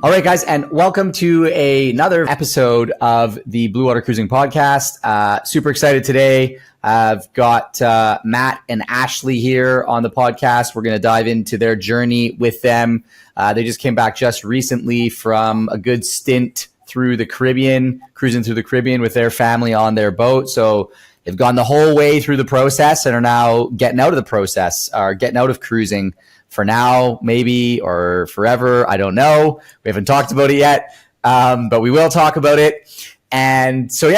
All right, guys, and welcome to another episode of the Bluewater Cruising podcast. Super excited today. I've got Matt and Ashley here on the podcast. We're going to dive into their journey with them. They just came back just recently from a good stint through the Caribbean, cruising through the Caribbean with their family on their boat. So they've gone the whole way through the process and are now getting out of the process, or getting out of cruising for now, maybe, or forever. I don't know. We haven't talked about it yet, but we will talk about it. And so,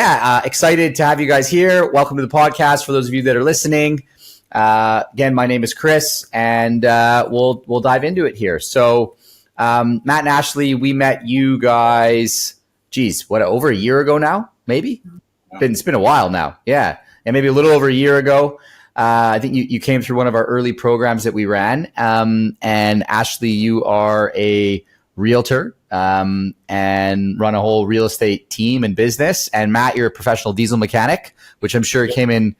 excited to have you guys here. Welcome to the podcast for those of you that are listening. Again, my name is Chris, and we'll dive into it here. So, Matt and Ashley, we met you guys, over a year ago now? Maybe? It's been a while now. Yeah. And maybe a little over a year ago. I think you came through one of our early programs that we ran. And Ashley, you are a realtor and run a whole real estate team and business. And Matt, you're a professional diesel mechanic, which I'm sure came in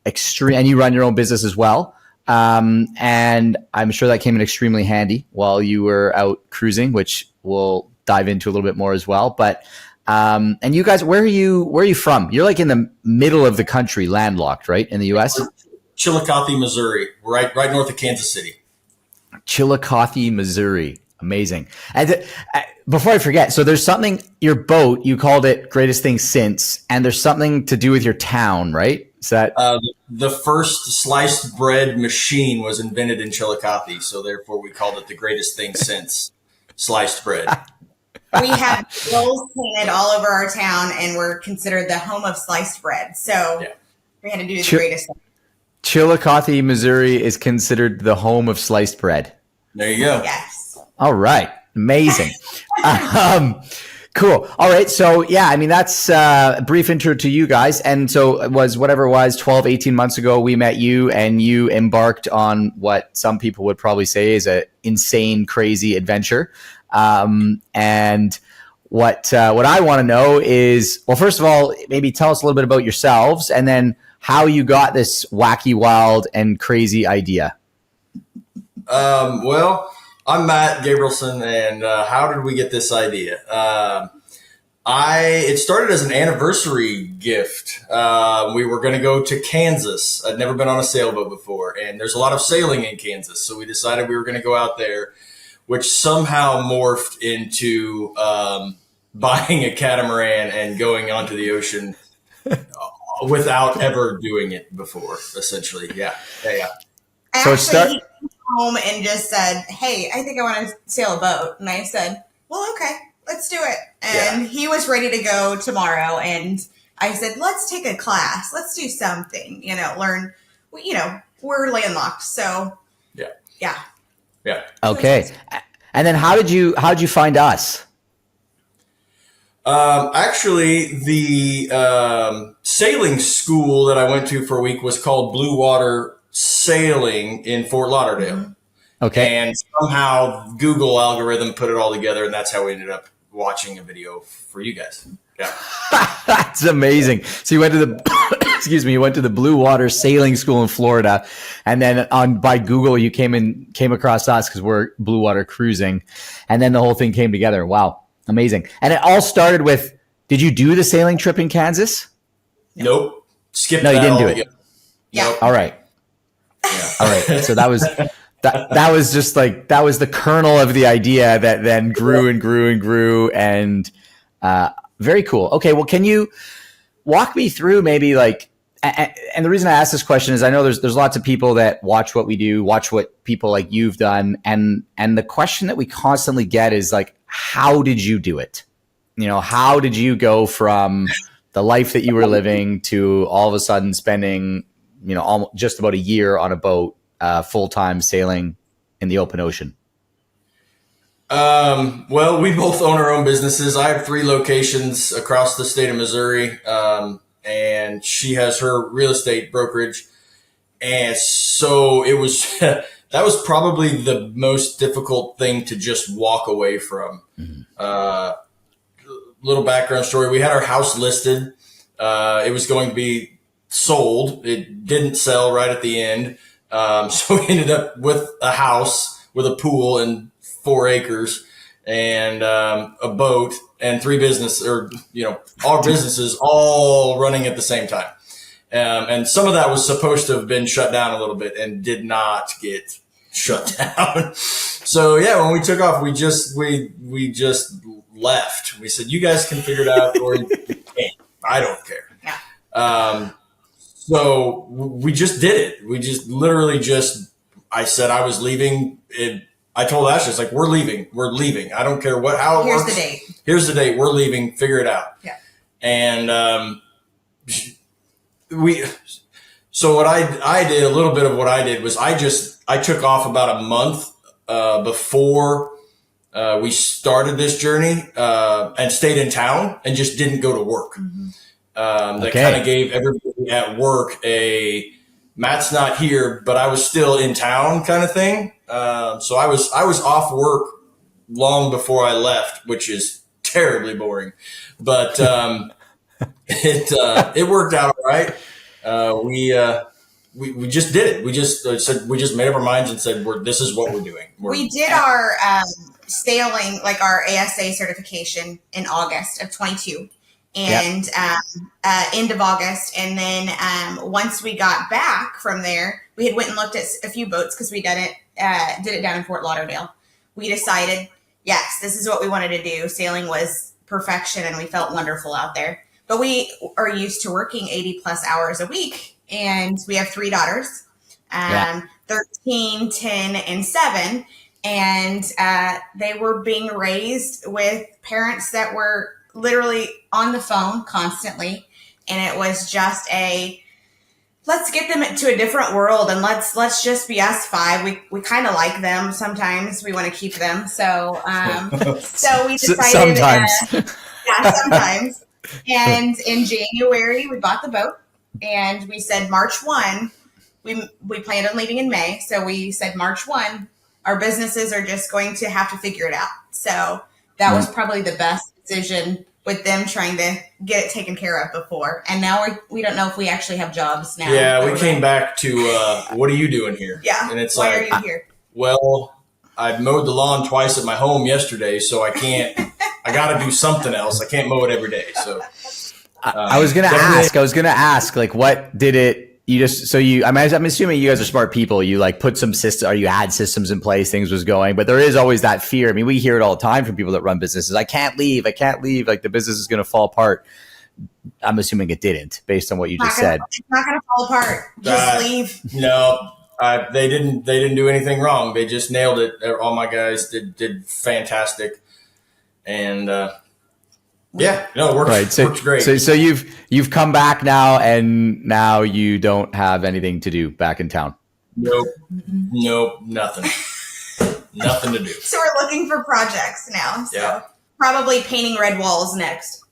extreme, and you run your own business as well. And I'm sure that came in extremely handy while you were out cruising, which we'll dive into a little bit more as well. But and you guys, where are you from? You're like in the middle of the country, landlocked, right? In the US? Chillicothe, Missouri, right north of Kansas City. Chillicothe, Missouri. Amazing. And before I forget, so there's something, your boat, you called it Greatest Thing Since, and there's something to do with your town, right? Is that the first sliced bread machine was invented in Chillicothe, so therefore we called it the Greatest Thing Since sliced bread. We have grills painted all over our town, and we're considered the home of sliced bread. So we had to do the greatest thing. Chillicothe, Missouri is considered the home of sliced bread. There you go. Yes. All right. Amazing. Cool. All right. So, that's a brief intro to you guys. And so it was 12, 18 months ago, we met you, and you embarked on what some people would probably say is an insane, crazy adventure. And what I want to know is, well, first of all, maybe tell us a little bit about yourselves, and then how you got this wacky, wild, and crazy idea. Well, I'm Matt Gabrielson, and how did we get this idea? It started as an anniversary gift. We were going to go to Kansas. I'd never been on a sailboat before, and there's a lot of sailing in Kansas, so we decided we were going to go out there, which somehow morphed into buying a catamaran and going onto the ocean without ever doing it before, essentially. Yeah. Actually, he came home and just said, "Hey, I think I want to sail a boat." And I said, "Well, okay, let's do it." And he was ready to go tomorrow. And I said, "Let's take a class. Let's do something, learn, we're landlocked." So yeah. Okay. And then how did you find us? Actually, the sailing school that I went to for a week was called Bluewater Sailing in Fort Lauderdale. Mm-hmm. Okay. And somehow Google algorithm put it all together, and that's how we ended up watching a video for you guys. Yeah. That's amazing. So you went to the you went to the Bluewater Sailing School in Florida, and then by Google you came across us because we're Bluewater Cruising, and then the whole thing came together. Wow, amazing. And it all started with, did you do the sailing trip in Kansas? Nope. Skipped No, you didn't do it. Together. Yeah. Nope. All right. Yeah. All right. So that was just like, that was the kernel of the idea that then grew and grew and grew, and very cool. Okay, well, can you walk me through maybe like, and the reason I ask this question is I know there's lots of people that watch what we do, watch what people like you've done, and the question that we constantly get is like, how did you do it? How did you go from the life that you were living to all of a sudden spending, just about a year on a boat, full-time sailing in the open ocean? Well, we both own our own businesses. I have 3 locations across the state of Missouri, and she has her real estate brokerage. And so it was, that was probably the most difficult thing to just walk away from. Mm-hmm. Little background story. We had our house listed. It was going to be sold. It didn't sell right at the end. So we ended up with a house with a pool and 4 acres. and a boat and three all businesses all running at the same time. And some of that was supposed to have been shut down a little bit and did not get shut down. So yeah, when we took off, we just left. We said, you guys can figure it out or you can't. I don't care. Yeah. So we just did it. We just literally I said I was leaving. I told Ashley, it's like, we're leaving. I don't care how it works. Here's the date. Here's the date. We're leaving. Figure it out. Yeah. And so what I did, a little bit of what I did was I took off about a month before we started this journey and stayed in town and just didn't go to work. Mm-hmm. That kind of gave everybody at work Matt's not here, but I was still in town kind of thing. So I was off work long before I left, which is terribly boring, but it worked out all right. We just did it. We just made up our minds and said, this is what we're doing. We did our sailing, like our ASA certification in August of 22 and end of August. And then once we got back from there, we had went and looked at a few boats because we did it down in Fort Lauderdale. We decided, yes, this is what we wanted to do. Sailing was perfection and we felt wonderful out there. But we are used to working 80 plus hours a week. And we have 3 daughters, 13, 10, and 7. And they were being raised with parents that were literally on the phone constantly. And it was just let's get them to a different world and let's just be us 5. We kind of like them. Sometimes we want to keep them. So we decided. Sometimes. Sometimes. And in January, we bought the boat. And we said March 1, we planned on leaving in May. So we said March 1, our businesses are just going to have to figure it out. So that was probably the best decision with them trying to get it taken care of before. And now we don't know if we actually have jobs now. Yeah, we came back to, what are you doing here? Yeah, and it's why are you here? Well, I mowed the lawn twice at my home yesterday, so I got to do something else. I can't mow it every day, so... I was gonna ask, like, what did it? I'm assuming you guys are smart people. You like put some system, or you had systems in place. Things was going, but there is always that fear. I mean, we hear it all the time from people that run businesses. I can't leave. Like the business is gonna fall apart. I'm assuming it didn't, based on what you just said. It's not gonna fall apart. Just leave. No, they didn't do anything wrong. They just nailed it. All my guys did fantastic, and. Yeah, no, it works great. So you've come back now, and now you don't have anything to do back in town. Nope, nothing, nothing to do. So we're looking for projects now. So probably painting red walls next.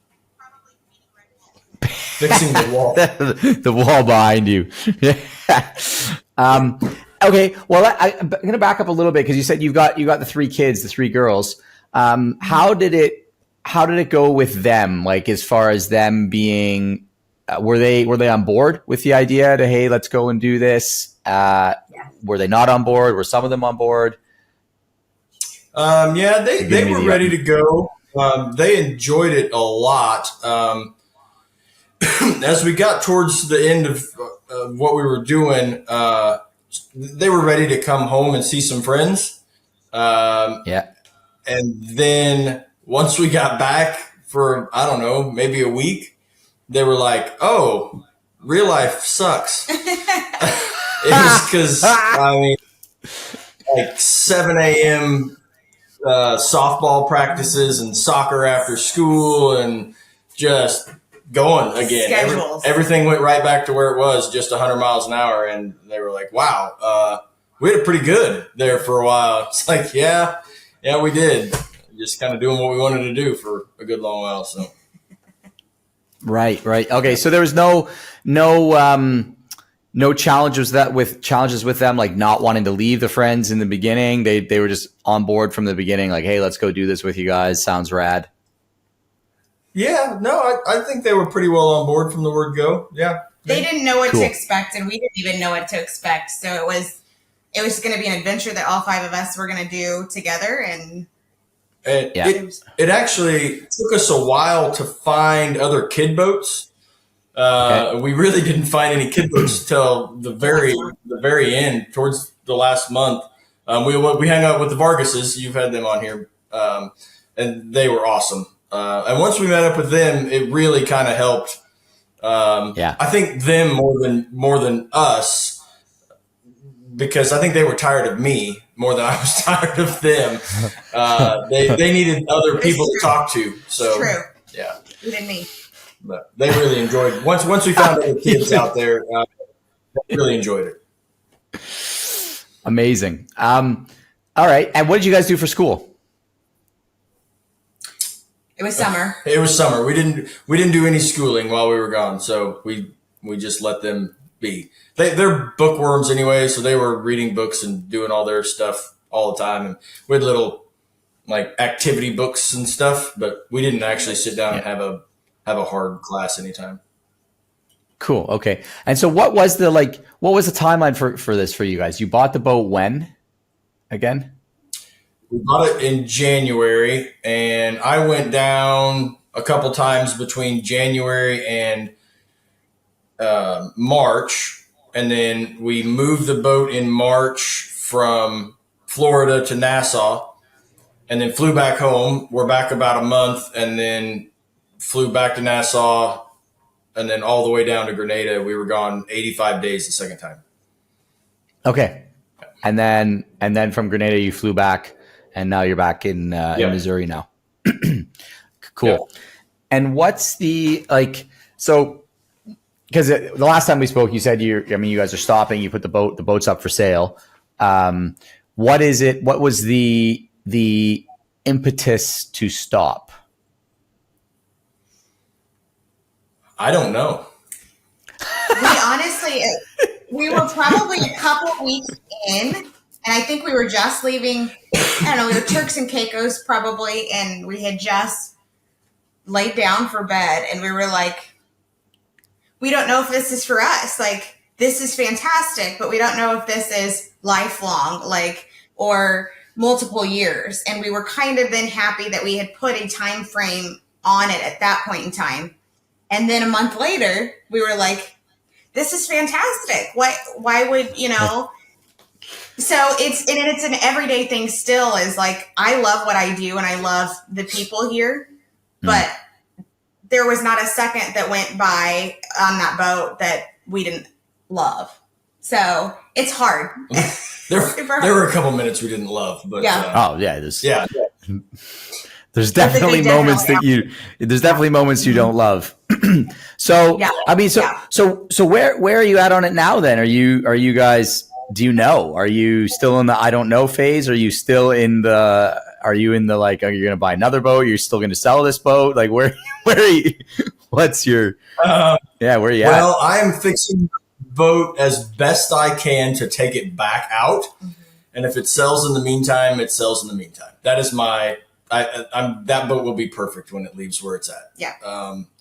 Fixing the wall, the wall behind you. Okay, well, I'm going to back up a little bit because you said you got the 3 kids, the 3 girls. How did it go with them? Like, as far as them being, were they on board with the idea to, hey, let's go and do this? Were they not on board? Were some of them on board? They were ready to go. They enjoyed it a lot. As we got towards the end of what we were doing, they were ready to come home and see some friends. And then once we got back for, I don't know, maybe a week, they were like, oh, real life sucks. It was because, like 7 a.m. Softball practices and soccer after school and just going again. Everything went right back to where it was, just 100 miles an hour. And they were like, wow, we had it pretty good there for a while. It's like, yeah, we did. Just kind of doing what we wanted to do for a good long while. So, right. Okay, so there was no challenges with them, like not wanting to leave the friends in the beginning. They were just on board from the beginning, like, hey, let's go do this with you guys. Sounds rad. Yeah, no, I think they were pretty well on board from the word go. Yeah, they didn't know what to expect, and we didn't even know what to expect. So it was going to be an adventure that all 5 of us were going to do together, and And Yeah. it actually took us a while to find other kid boats. We really didn't find any kid boats till the very end, towards the last month. We hung out with the Vargases. You've had them on here, and they were awesome. And once we met up with them, it really kind of helped. I think them more than us, because I think they were tired of me more than I was tired of them. They needed other people to talk to. So it's true. Yeah, Even me. but they really enjoyed it. Once we found other kids out there, they really enjoyed it. Amazing. All right. And what did you guys do for school? It was summer. It was summer. We didn't do any schooling while we were gone, so we just let them be. They're bookworms anyway, so they were reading books and doing all their stuff all the time, and we had little like activity books and stuff, but we didn't actually sit down and have a hard class anytime. Cool. Okay. And so what was the timeline for this for you guys? You bought the boat when again? We bought it in January, and I went down a couple times between January and March, and then we moved the boat in March from Florida to Nassau, and then flew back home. We're back about a month, and then flew back to Nassau, and then all the way down to Grenada. We were gone 85 days the second time. Okay. And then from Grenada you flew back, and now you're back in Missouri now. Cool. Yep. And what's the so, because the last time we spoke, you said you guys are stopping, you put the boat's up for sale. What is it? What was the impetus to stop? I don't know. We were probably a couple weeks in, and I think we were just leaving. I don't know, we were Turks and Caicos probably, and we had just laid down for bed, and we were like, we don't know if this is for us. Like, this is fantastic, but we don't know if this is lifelong, or multiple years. And we were kind of then happy that we had put a time frame on it at that point in time. And then a month later, we were like, this is fantastic. Why would, So it's an everyday thing still, is like, I love what I do and I love the people here, but there was not a second that went by on that boat that we didn't love. So it's hard. There were a couple minutes we didn't love, but there's definitely moments there's definitely moments you don't love. So so where are you at on it now then? Are you guys, do you know? Are you still in the I don't know phase? Are you still in the are you going to buy another boat? You're still going to sell this boat? Like where are you? What's your where are you at? Well, I am fixing the boat as best I can to take it back out. Mm-hmm. And if it sells in the meantime, it sells in the meantime. That is my that boat will be perfect when it leaves where it's at. Yeah.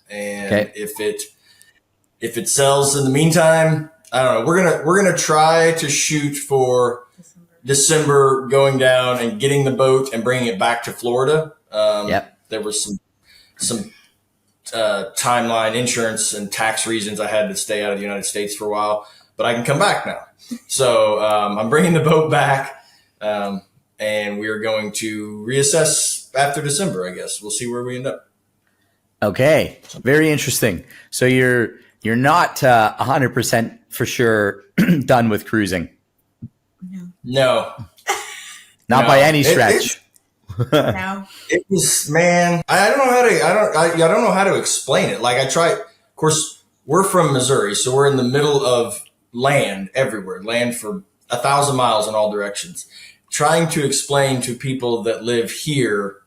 If it sells in the meantime, I don't know. We're gonna try to shoot for December, going down and getting the boat and bringing it back to Florida. There was some timeline, insurance, and tax reasons I had to stay out of the United States for a while, but I can come back now. So I'm bringing the boat back, and we are going to reassess after December. I guess we'll see where we end up. Okay, very interesting. So you're not 100% for sure done with cruising. No, not by any stretch. No, it was, man. I don't know how to explain it. Like, I try. Of course, we're from Missouri, so we're in the middle of land everywhere, land for 1,000 miles in all directions. Trying to explain to people that live here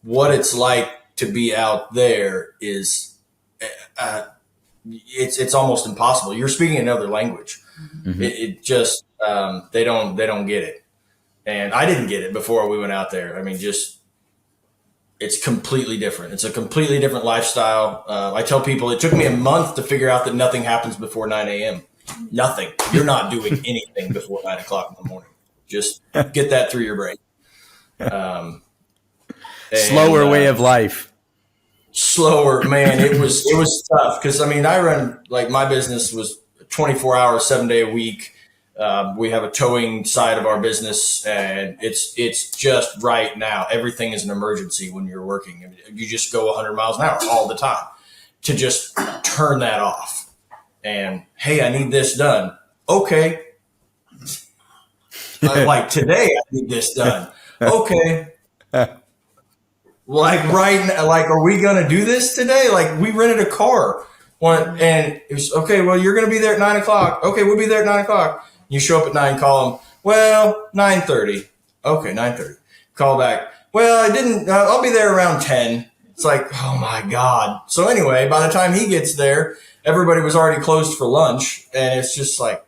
what it's like to be out there is, it's almost impossible. You're speaking another language. Mm-hmm. It just they don't get it, and I didn't get it before we went out there. I mean, it's completely different. It's a completely different lifestyle. I tell people it took me a month to figure out that nothing happens before 9 a.m. Nothing. You're not doing anything before 9 o'clock in the morning. Just get that through your brain. Slower way of life. Slower, man. It was tough because I run, like, my business was 24 hours, 7 day a week. We have a towing side of our business, and it's just right now. Everything is an emergency when you're working. You just go 100 miles an hour all the time. To just turn that off, and hey, I need this done. Okay, like today, I need this done. Okay. Like right now, like, are we going to do this today? Like, we rented a car and it was, okay, well, you're going to be there at 9 o'clock. Okay, we'll be there at 9 o'clock. You show up at 9, call them. Well, 9:30. Okay, 9:30. Call back. Well, I didn't, I'll be there around 10. It's like, oh my God. So anyway, by the time he gets there, everybody was already closed for lunch. And it's just like,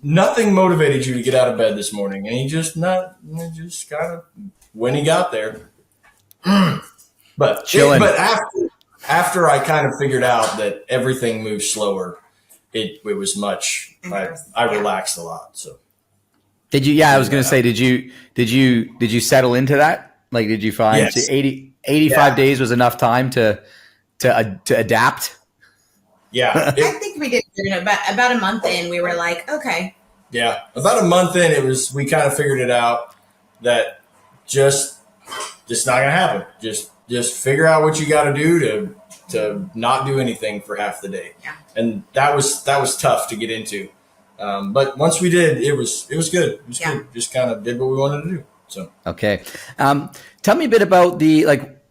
nothing motivated you to get out of bed this morning. And he just kind of, when he got there, but chilling. But after I kind of figured out that everything moves slower, it was much. I relaxed a lot. So did you? Yeah, I was going to say, did you settle into that? Like, did you find yes. 85 days was enough time to adapt? Yeah, I think we did about a month in. We were like, okay. Yeah, about a month in, we kind of figured it out that. Just not gonna happen. Just figure out what you got to do to not do anything for half the day. Yeah. And that was tough to get into. But once we did, it was good. It was good. Just kind of did what we wanted to do. So okay. Tell me a bit about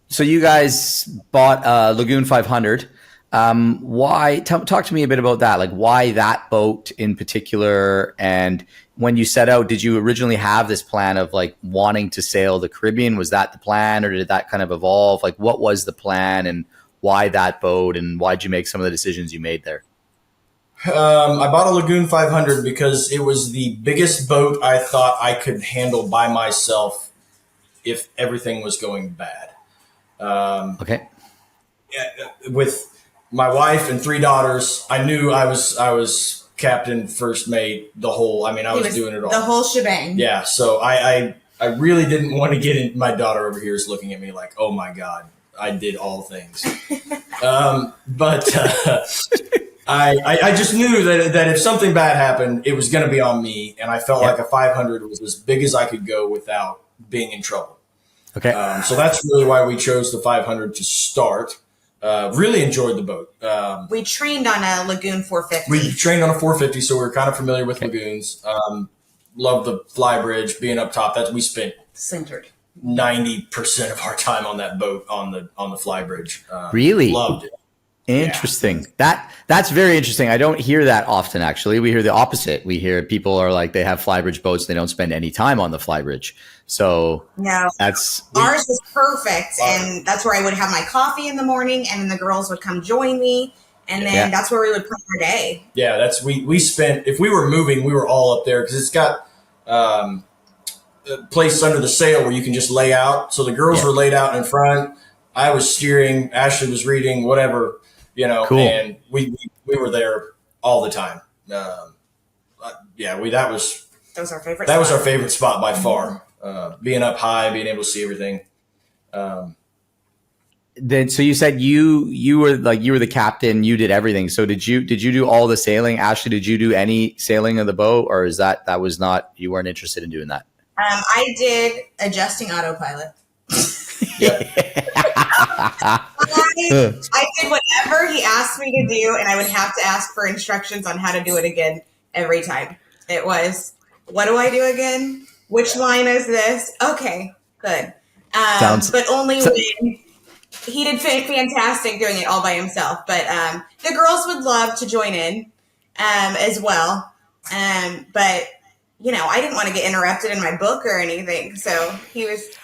so you guys bought Lagoon 500. Why? Talk to me a bit about that. Like, why that boat in particular? And when you set out, did you originally have this plan of like wanting to sail the Caribbean? Was that the plan, or did that kind of evolve? Like, what was the plan, and why that boat, and why did you make some of the decisions you made there? I bought a Lagoon 500 because it was the biggest boat I thought I could handle by myself if everything was going bad. Okay. With my wife and 3 daughters, I knew I was captain, first mate, the whole. I was doing it all, the whole shebang. Yeah, so I really didn't want to get in. My daughter over here is looking at me like, oh my God, I did all things. But I just knew that if something bad happened, it was going to be on me, and I felt like a 500 was as big as I could go without being in trouble. Okay. So that's really why we chose the 500 to start. Really enjoyed the boat. We trained on a Lagoon 450. We trained on a 450, so we were kind of familiar with lagoons. Loved the fly bridge, being up top. We spent centered 90% of our time on that boat on the fly bridge. Really loved it. Interesting. Yeah. That's very interesting. I don't hear that often, actually. We hear the opposite. We hear people are like, they have flybridge boats, they don't spend any time on the flybridge. So no, ours was perfect, and that's where I would have my coffee in the morning, and then the girls would come join me, and then that's where we would plan our day. Yeah, we spent, if we were moving, we were all up there because it's got a place under the sail where you can just lay out. So the girls were laid out in front. I was steering. Ashley was reading, whatever. Cool. And we were there all the time. That was our favorite. That was our favorite spot by far. Being up high, being able to see everything. Then, so you said you were the captain. You did everything. So did you do all the sailing? Ashley, did you do any sailing of the boat, or is that was not, you weren't interested in doing that? I did adjusting autopilot. I did whatever he asked me to do, and I would have to ask for instructions on how to do it again every time. It was, what do I do again? Which line is this? Okay, good. But only when he did fantastic doing it all by himself. But the girls would love to join in as well. But, I didn't want to get interrupted in my book or anything. So he was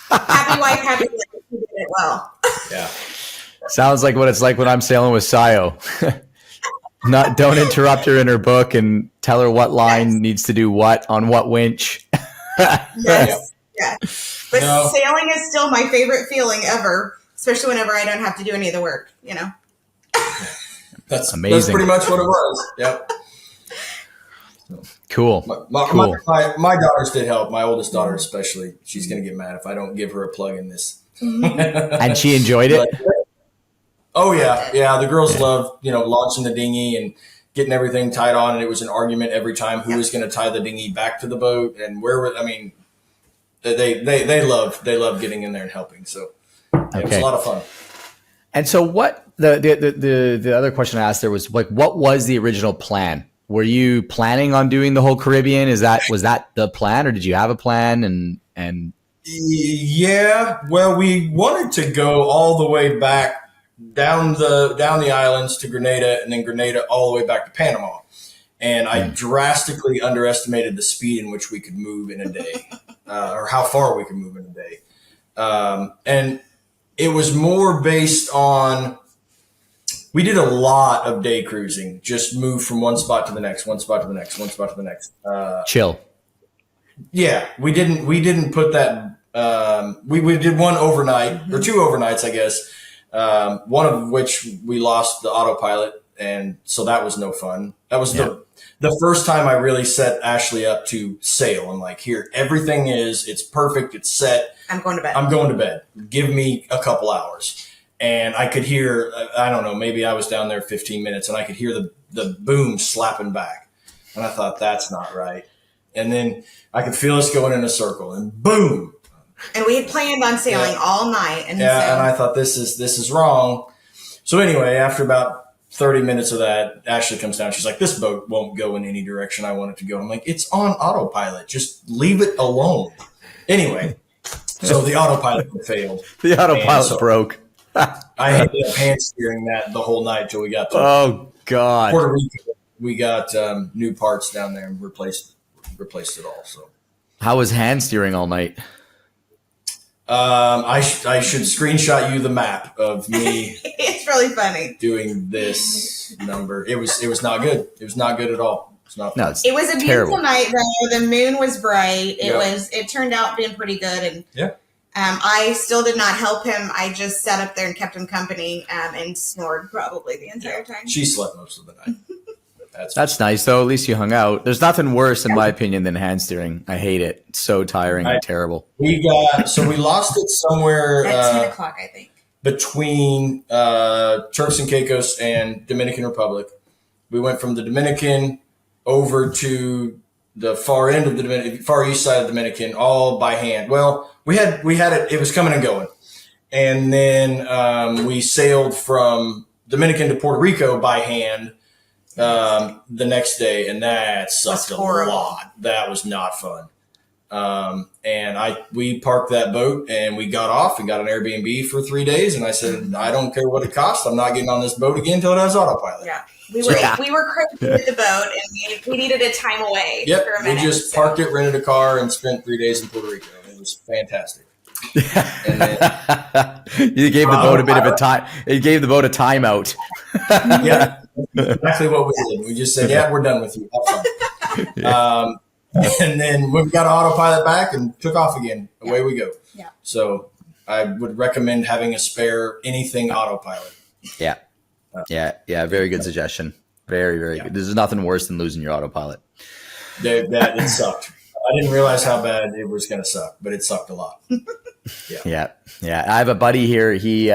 happy wife, happy life. He did it well. Yeah. Sounds like what it's like when I'm sailing with Sayo. Don't interrupt her in her book and tell her what line needs to do what on what winch. Yes. Yeah. But sailing is still my favorite feeling ever, especially whenever I don't have to do any of the work, That's amazing. That's pretty much what it was. Yep. Cool. My daughters did help. My oldest daughter, especially, she's going to get mad if I don't give her a plug in this. And she enjoyed it. Oh yeah. The girls loved, launching the dinghy and getting everything tied on. And it was an argument every time who was going to tie the dinghy back to the boat and they love getting in there and helping. So it was a lot of fun. And so what the other question I asked there was like, what was the original plan? Were you planning on doing the whole Caribbean? Was that the plan, or did you have a plan? And yeah, well, we wanted to go all the way back down the islands to Grenada, and then Grenada all the way back to Panama. And I drastically underestimated the speed in which we could move in a day, or how far we could move in a day. And it was more based on, we did a lot of day cruising, just move from one spot to the next, one spot to the next, one spot to the next. Chill. Yeah, we didn't put that. We did one overnight or two overnights, I guess. One of which we lost the autopilot, and so that was no fun. That was the first time I really set Ashley up to sail. I'm like, here, everything it's perfect, it's set. I'm going to bed. Give me a couple hours. And I could hear, I don't know, maybe I was down there 15 minutes and I could hear the boom slapping back. And I thought, that's not right. And then I could feel us going in a circle and boom. And we had planned on sailing all night. And and I thought, this is wrong. So anyway, after about 30 minutes of that, Ashley comes down. She's like, this boat won't go in any direction I want it to go. I'm like, it's on autopilot. Just leave it alone. Anyway, so the autopilot failed. The autopilot broke. I ended up hand steering that the whole night till we got to Puerto Rico. We got new parts down there and replaced it all. So how was hand steering all night? I should screenshot you the map of me. It's really funny doing this number. It was not good. It was not good at all. It's not. No, it was a beautiful night though. The moon was bright. It turned out being pretty good. And I still did not help him. I just sat up there and kept him company and snored probably the entire time. She slept most of the night. That's nice, though. At least you hung out. There's nothing worse, in my opinion, than hand steering. I hate it. It's so tiring and terrible. We lost it somewhere at 10 o'clock, I think, between Turks and Caicos and Dominican Republic. We went from the Dominican over to the far end of the far east side of the Dominican, all by hand. Well, we had it. It was coming and going, and then we sailed from Dominican to Puerto Rico by hand the next day, and that sucked a lot. That was not fun. And we parked that boat and we got off and got an Airbnb for 3 days. And I said, I don't care what it costs. I'm not getting on this boat again until it has autopilot. Yeah. We were crazy with the boat and we needed a time away for a minute. We just parked it, rented a car, and spent 3 days in Puerto Rico. It was fantastic. And then, you gave the boat a bit of a time. It gave the boat a timeout. Yeah, exactly what we did. We just said, we're done with you. Have fun. And then we got autopilot back and took off again. Away we go. Yeah. So I would recommend having a spare anything autopilot. Yeah. Very good suggestion. Very, very good. There's nothing worse than losing your autopilot. It sucked. I didn't realize how bad it was going to suck, but it sucked a lot. Yeah. I have a buddy here. He's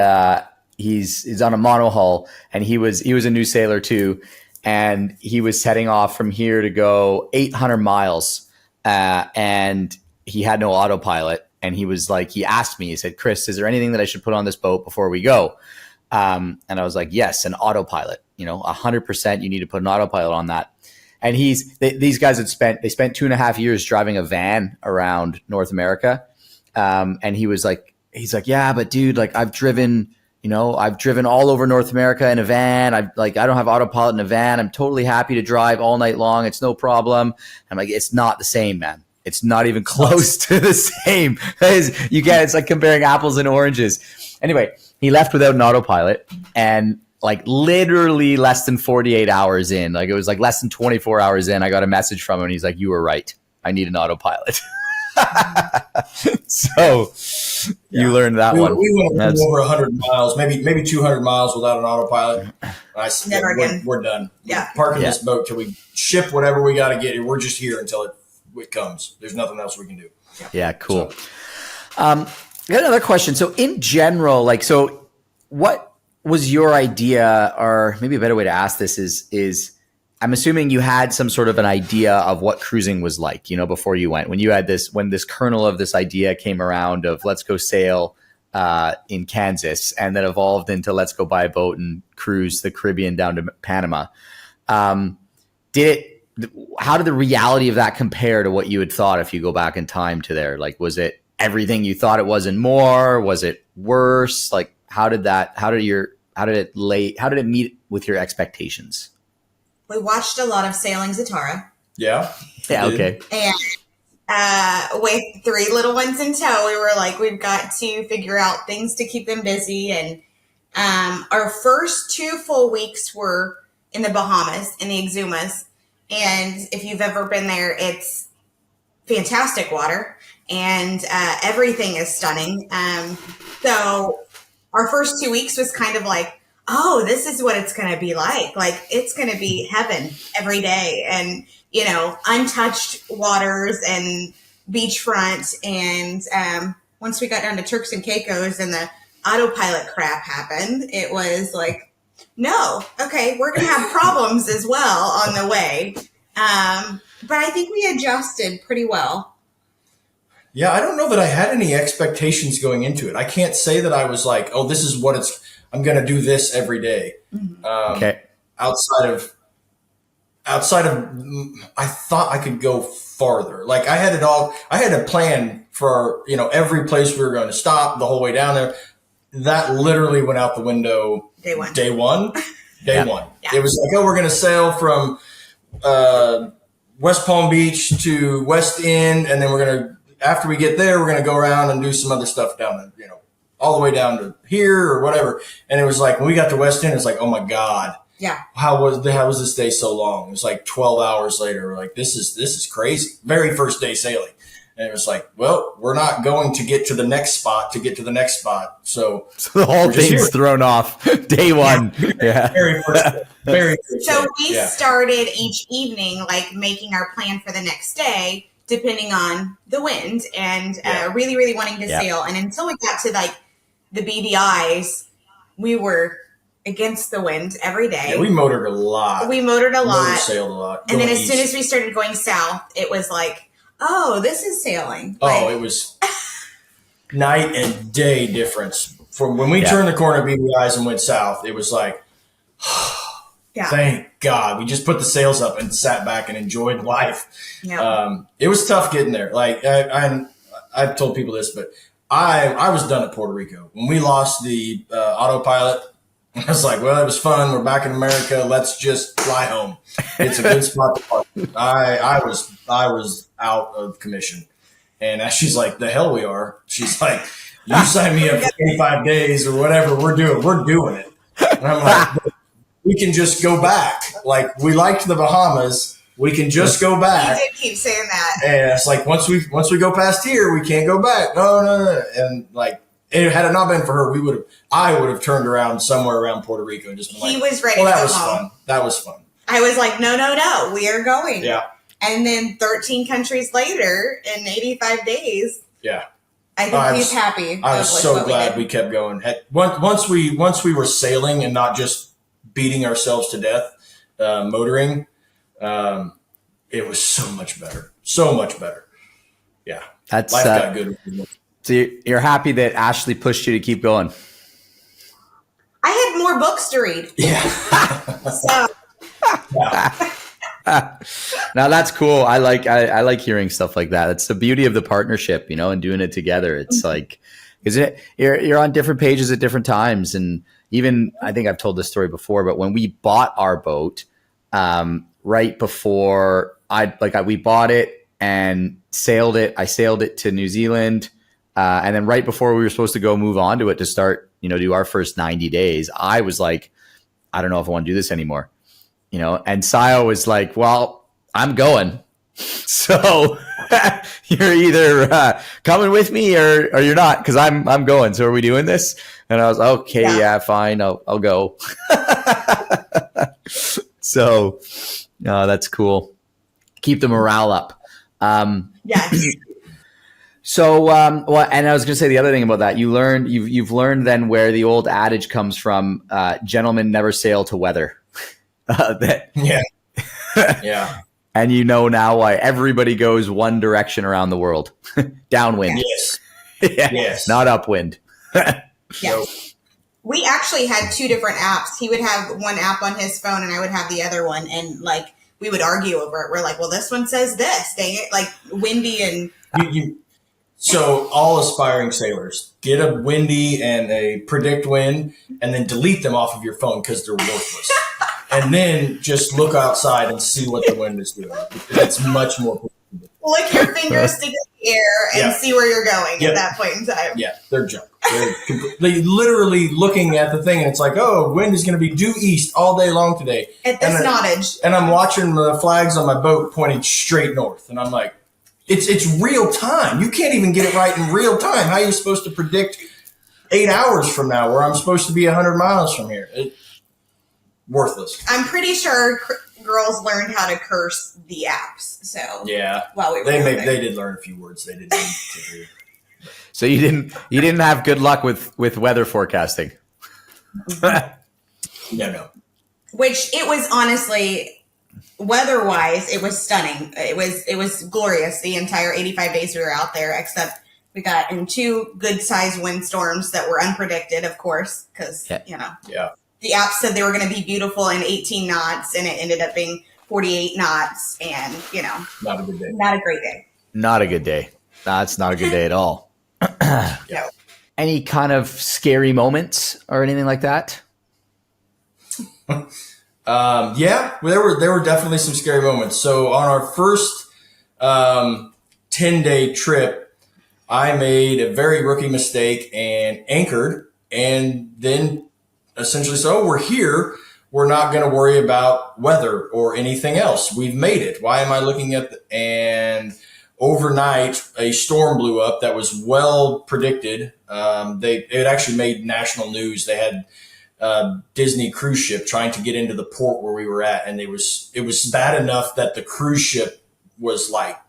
on a monohull, and he was a new sailor too. And he was setting off from here to go 800 miles. And he had no autopilot. And he was like, he asked me, he said, Chris, is there anything that I should put on this boat before we go? And I was like, yes, an autopilot, 100% you need to put an autopilot on that. And these guys spent 2.5 years driving a van around North America. And he's like, yeah, but dude, like I've driven all over North America in a van. I don't have autopilot in a van. I'm totally happy to drive all night long. It's no problem. I'm like, it's not the same, man. It's not even close to the same. It's like comparing apples and oranges. Anyway, he left without an autopilot, and like literally less than 48 hours in, like it was like less than 24 hours in, I got a message from him and he's like, you were right. I need an autopilot. So you learned that one. We went over 100 miles, maybe 200 miles without an autopilot. I said, Never again. We're done. Yeah. We're parking this boat till we ship whatever we got to get. We're just here until it comes. There's nothing else we can do. Yeah, cool. So, I got another question. So in general, so what was your idea, or maybe a better way to ask this is I'm assuming you had some sort of an idea of what cruising was like, before you went, when this kernel of this idea came around of let's go sail in Kansas, and then evolved into let's go buy a boat and cruise the Caribbean down to Panama. How did the reality of that compare to what you had thought if you go back in time to there? Like, was it everything you thought it was and more? Was it worse? Like, how did it meet with your expectations? We watched a lot of Sailing Zatara. Yeah. Yeah. Okay. And with 3 little ones in tow, we were like, we've got to figure out things to keep them busy. And our first 2 full weeks were in the Bahamas, in the Exumas. And if you've ever been there, it's fantastic water, and everything is stunning. So our first 2 weeks was kind of like, oh, this is what it's going to be like. Like, it's going to be heaven every day. And, untouched waters and beachfront. And once we got down to Turks and Caicos and the autopilot crap happened, it was like, no, okay, we're going to have problems as well on the way. But I think we adjusted pretty well. Yeah, I don't know that I had any expectations going into it. I can't say that I was like, oh, this is what I'm going to do this every day. Mm-hmm. Okay. Outside of, I thought I could go farther. Like, I had a plan for, every place we were going to stop the whole way down there. That literally went out the window. Day one. Yeah. It was like, oh, we're going to sail from, West Palm Beach to West End. And then after we get there, we're going to go around and do some other stuff down there, all the way down to here or whatever. And it was like, when we got to West End, it's like, oh my God. Yeah. How was this day so long? It was like 12 hours later. We're like, this is crazy. Very first day sailing. And it was like, well, we're not going to get to the next spot to get to the next spot. So the whole thing's thrown off day one. Yeah. Very first So we started each evening, like, making our plan for the next day, depending on the wind, and really, really wanting to sail. And until we got to, like, the BVIs, we were against the wind every day. Yeah, we motored a lot. Motor sailed a lot. And then as soon as we started going south, it was like, oh, this is sailing. It was night and day difference. From when we turned the corner of BVIs and went south, it was like, thank God. We just put the sails up and sat back and enjoyed life. Yeah. It was tough getting there. Like, I've told people this, but I was done at Puerto Rico. When we lost the autopilot, I was like, well, it was fun. We're back in America. Let's just fly home. It's a good spot to park. I was out of commission. And she's like, the hell we are. She's like, you signed me up for 25 days or whatever we're doing it. And I'm like, we can just go back. Like, we liked the Bahamas. We can just go back. You did keep saying that. And it's like, once we go past here, we can't go back. No. And like, had it not been for her, I would have turned around somewhere around Puerto Rico and just been like, he was ready to go home. That was fun. I was like, no, we are going. Yeah. And then 13 countries later in 85 days. Yeah. I think he's happy. I was so glad we kept going. Once we were sailing and not just beating ourselves to death, motoring, it was so much better. So much better. Yeah. Life got good. So you're happy that Ashley pushed you to keep going? I had more books to read. Yeah. So. Now that's cool. I like hearing stuff like that. It's the beauty of the partnership, and doing it together. It's like, you're on different pages at different times. And even, I think I've told this story before, but when we bought our boat, right before we bought it and sailed it, I sailed it to New Zealand. And then right before we were supposed to go move on to it to start, do our first 90 days, I was like, I don't know if I want to do this anymore, and Sayo was like, well, I'm going. So you're either coming with me or you're not, because I'm going. So are we doing this? And I was okay, yeah fine, I'll go. So that's cool. Keep the morale up. Yes. So, well, and I was going to say the other thing about that, you've learned then where the old adage comes from, gentlemen never sail to weather. Yeah. And you know now why everybody goes one direction around the world. Downwind. Yes. Yes. Not upwind. Yeah. We actually had two different apps. He would have one app on his phone and I would have the other one. And like, we would argue over it. We're like, well, this one says this. Dang it. Like windy and... So all aspiring sailors, get a windy and a predict wind and then delete them off of your phone because they're worthless. And then just look outside and see what the wind is doing. It's much more predictable. Lick your fingers, stick it in the air, and see where you're going at that point in time. Yeah, they're junk. They literally looking at the thing, and it's like, oh, wind is going to be due east all day long today. At this knottage. And I'm watching the flags on my boat pointing straight north, and I'm like, it's real time. You can't even get it right in real time. How are you supposed to predict 8 hours from now where I'm supposed to be 100 miles from here? Worthless. I'm pretty sure girls learned how to curse the apps. So yeah, while we were they did learn a few words they didn't need to hear. So you didn't have good luck with weather forecasting. No. Which it was honestly, weather-wise, it was stunning. It was glorious the entire 85 days we were out there, except we got in 2 good-sized windstorms that were unpredicted, of course, because the app said they were going to be beautiful in 18 knots, and it ended up being 48 knots, and not a good day. Not a great day. Not a good day. That's not a good day at all. No. Any kind of scary moments or anything like that? Yeah, there were definitely some scary moments. So on our first 10-day trip, I made a very rookie mistake and anchored, and then essentially we're here. We're not going to worry about weather or anything else. We've made it. Why am I looking at and overnight a storm blew up that was well predicted. It actually made national news. They had Disney cruise ship trying to get into the port where we were at, and it was bad enough that the cruise ship was like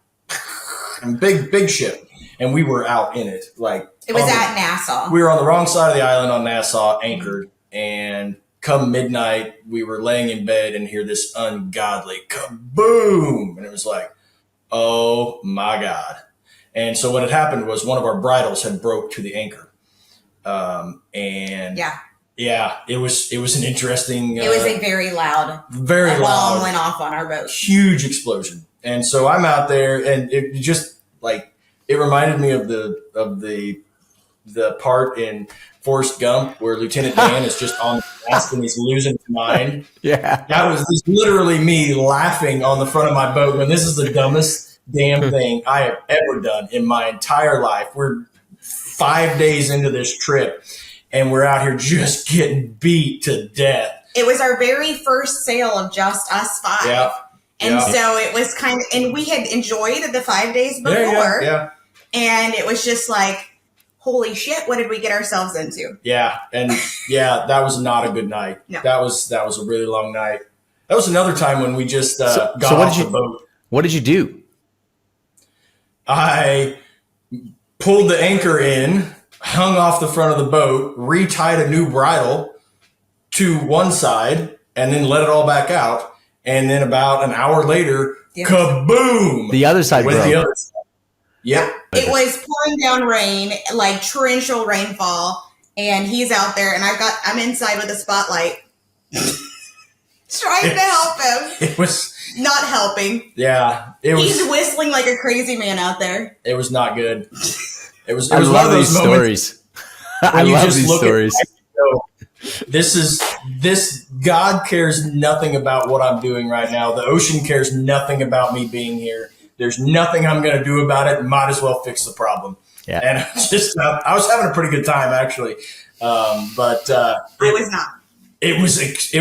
a big ship, and we were out in it. Like it was at Nassau. We were on the wrong side of the island on Nassau, anchored, and come midnight, we were laying in bed and hear this ungodly kaboom, and it was like, oh my God. And so what had happened was one of our bridles had broke to the anchor. It was an interesting, it was a very loud bomb went off on our boat. Huge explosion. And so I'm out there, and it just like, it reminded me of the part in Forrest Gump where Lieutenant Dan is just on the mast and he's losing his mind. Yeah. That was literally me laughing on the front of my boat when this is the dumbest damn thing I have ever done in my entire life. We're 5 days into this trip and we're out here just getting beat to death. It was our very first sail of just us 5. Yeah. And so it was kind of, and we had enjoyed the 5 days before. Yeah. And it was just like, holy shit, what did we get ourselves into? Yeah. And that was not a good night. No. That was a really long night. That was another time when we just got off the boat. What did you do? I pulled the anchor in, hung off the front of the boat, retied a new bridle to one side, and then let it all back out. And then about an hour later, kaboom! The other side broke. The other side. Yep. It was pouring down rain, like torrential rainfall, and he's out there, and I'm inside with a spotlight trying to help him. It was not helping. Yeah. He's whistling like a crazy man out there. It was not good. It was I one love of those these stories. I love these stories. This God cares nothing about what I'm doing right now. The ocean cares nothing about me being here. There's nothing I'm going to do about it. Might as well fix the problem. Yeah. And I was having a pretty good time actually. But I was not. It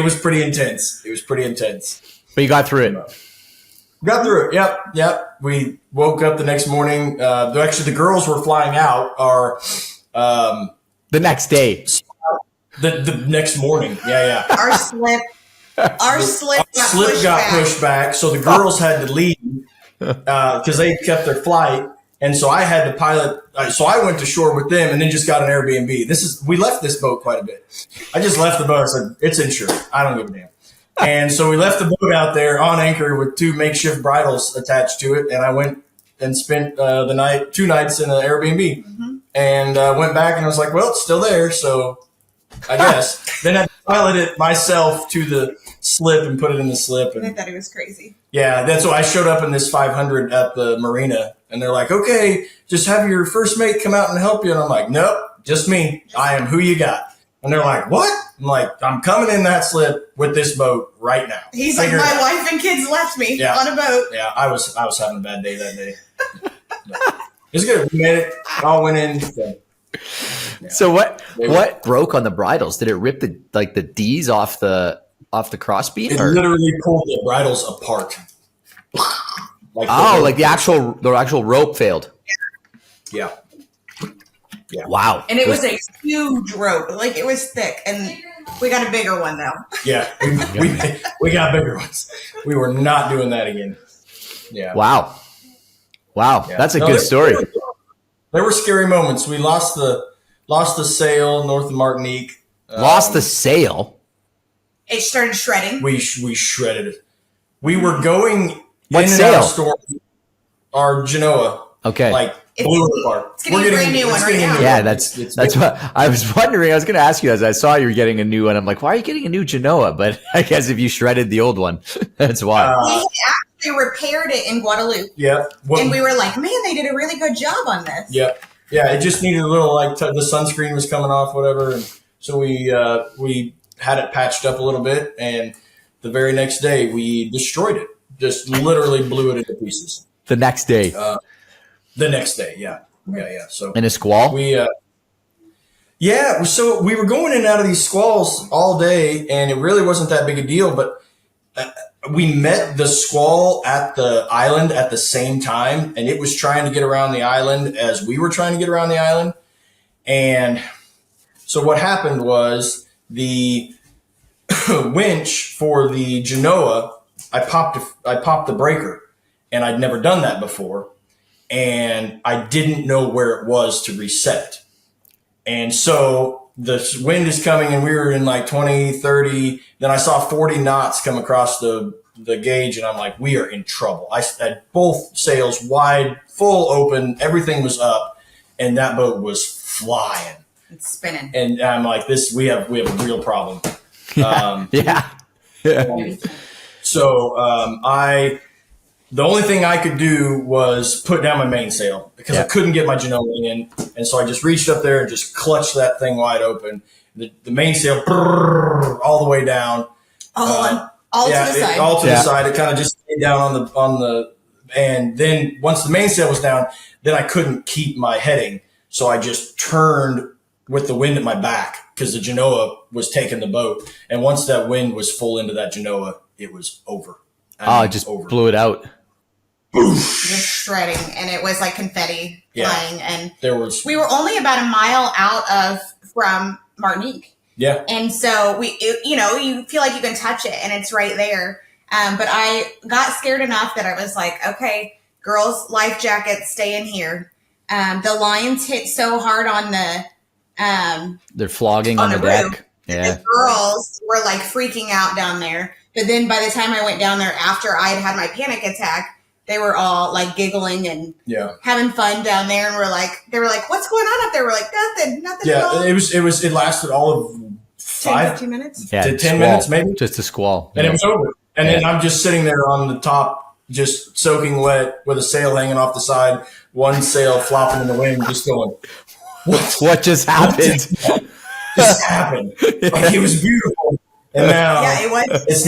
was pretty intense. It was pretty intense. But you got through it. Got through it. Yep. We woke up the next morning. Actually, the girls were flying out the next day. The next morning. Yeah. Our slip got pushed back. So the girls had to leave because they kept their flight. And so I had to pilot. So I went to shore with them and then just got an Airbnb. We left this boat quite a bit. I just left the boat. I said, it's insured. I don't give a damn. And so we left the boat out there on anchor with 2 makeshift bridles attached to it. And I went and spent 2 nights in an Airbnb and went back and I was like, well, it's still there. So I guess. Then I piloted it myself to the slip and put it in the slip. And I thought it was crazy. Yeah, that's why I showed up in this 500 at the marina. And they're like, okay, just have your first mate come out and help you. And I'm like, nope, just me. I am who you got. And they're like, what? I'm like, I'm coming in that slip with this boat right now. He's like, my wife and kids left me on a boat. Yeah, I was having a bad day that day. It's good. We made it. All went in. So what broke on the bridles? Did it rip the D's off the crossbeam? It literally pulled the bridles apart. Like the actual rope failed. Yeah. Wow. And it was a huge rope. Like it was thick, and we got a bigger one though. Yeah, we got bigger ones. We were not doing that again. Yeah. Wow. Yeah. That's a good story. There were scary moments. We lost the sail north of Martinique. Lost the sail. It started shredding. We shredded it. We were going what in sail? and out of storm. Our Genoa. Okay. Blew it apart. It's getting a brand new one right now. Yeah, that's what I was wondering. I was going to ask you as I saw you were getting a new one. I'm like, why are you getting a new Genoa? But I guess if you shredded the old one, that's why. We actually repaired it in Guadeloupe. Yeah. And we were like, man, they did a really good job on this. Yeah. Yeah. It just needed a little the sunscreen was coming off, whatever. And so we had it patched up a little bit. And the very next day we destroyed it. Just literally blew it into pieces. The next day. The next day, yeah. So in a squall, so we were going in and out of these squalls all day, and it really wasn't that big a deal. But we met the squall at the island at the same time, and it was trying to get around the island as we were trying to get around the island. And so what happened was the winch for the Genoa, I popped the breaker, and I'd never done that before. And I didn't know where it was to reset it. And so the wind is coming and we were in 20, 30. Then I saw 40 knots come across the gauge and I'm like, we are in trouble. I had both sails wide, full open. Everything was up and that boat was flying. It's spinning. And I'm like, we have a real problem. Yeah. So the only thing I could do was put down my mainsail because I couldn't get my Genoa in. And so I just reached up there and just clutched that thing wide open. The mainsail all the way down. All to the side. All to the side. It kind of just stayed down on the and then once the mainsail was down, then I couldn't keep my heading. So I just turned with the wind at my back because the Genoa was taking the boat. And once that wind was full into that Genoa, it was over. It just blew it out. Just shredding, and it was like confetti flying, and we were only about a mile out from Martinique. Yeah, and so you feel like you can touch it, and it's right there. But I got scared enough that I was like, okay, girls, life jackets, stay in here. The lines hit so hard on the they're flogging on the deck. Yeah, the girls were like freaking out down there. But then by the time I went down there after I'd had my panic attack, they were all like giggling and having fun down there. And they were like, what's going on up there? We're like, nothing at all. It lasted all of 15 minutes? Yeah, to 10 minutes maybe. Just a squall. And it was over. And then I'm just sitting there on the top, just soaking wet with a sail hanging off the side, one sail flopping in the wind, just going, what just happened? Just happened. Like it was beautiful. And now it's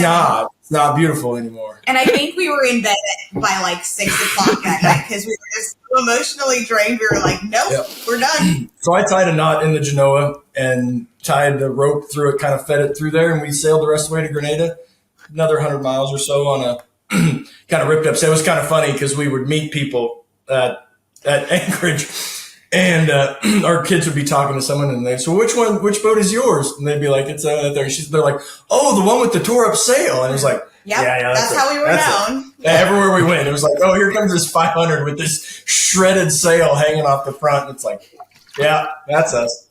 not beautiful anymore. And I think we were in bed by 6 o'clock that night because we were just so emotionally drained. We were like, nope, we're done. So I tied a knot in the Genoa and tied the rope through it, kind of fed it through there. And we sailed the rest of the way to Grenada, another 100 miles or so on kind of ripped up. So it was kind of funny because we would meet people at Anchorage, and our kids would be talking to someone, and they'd say, "Which boat is yours?" And they'd be like, "It's there." They're like, "Oh, the one with the tore up sail." And it was like, yeah, that's how we were known. Yeah, everywhere we went, it was like, "Oh, here comes this 500 with this shredded sail hanging off the front." And it's like, yeah, that's us.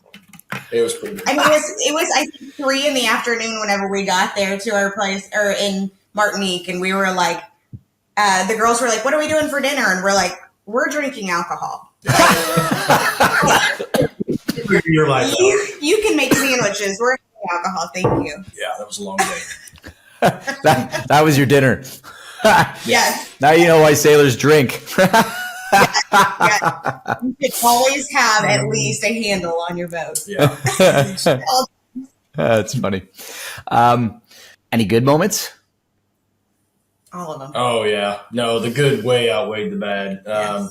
It was pretty good. I mean, it was I think 3 PM whenever we got there to our place or in Martinique, and we were like, the girls were like, "What are we doing for dinner?" And we're like, "We're drinking alcohol." You're like, you can make sandwiches. We're drinking alcohol. Thank you. Yeah, that was a long day. that was your dinner. Yes. Now you know why sailors drink. Yeah. You should always have at least a handle on your boat. Yeah. That's funny. Any good moments? All of them. Oh, yeah. No, the good way outweighed the bad. Yes.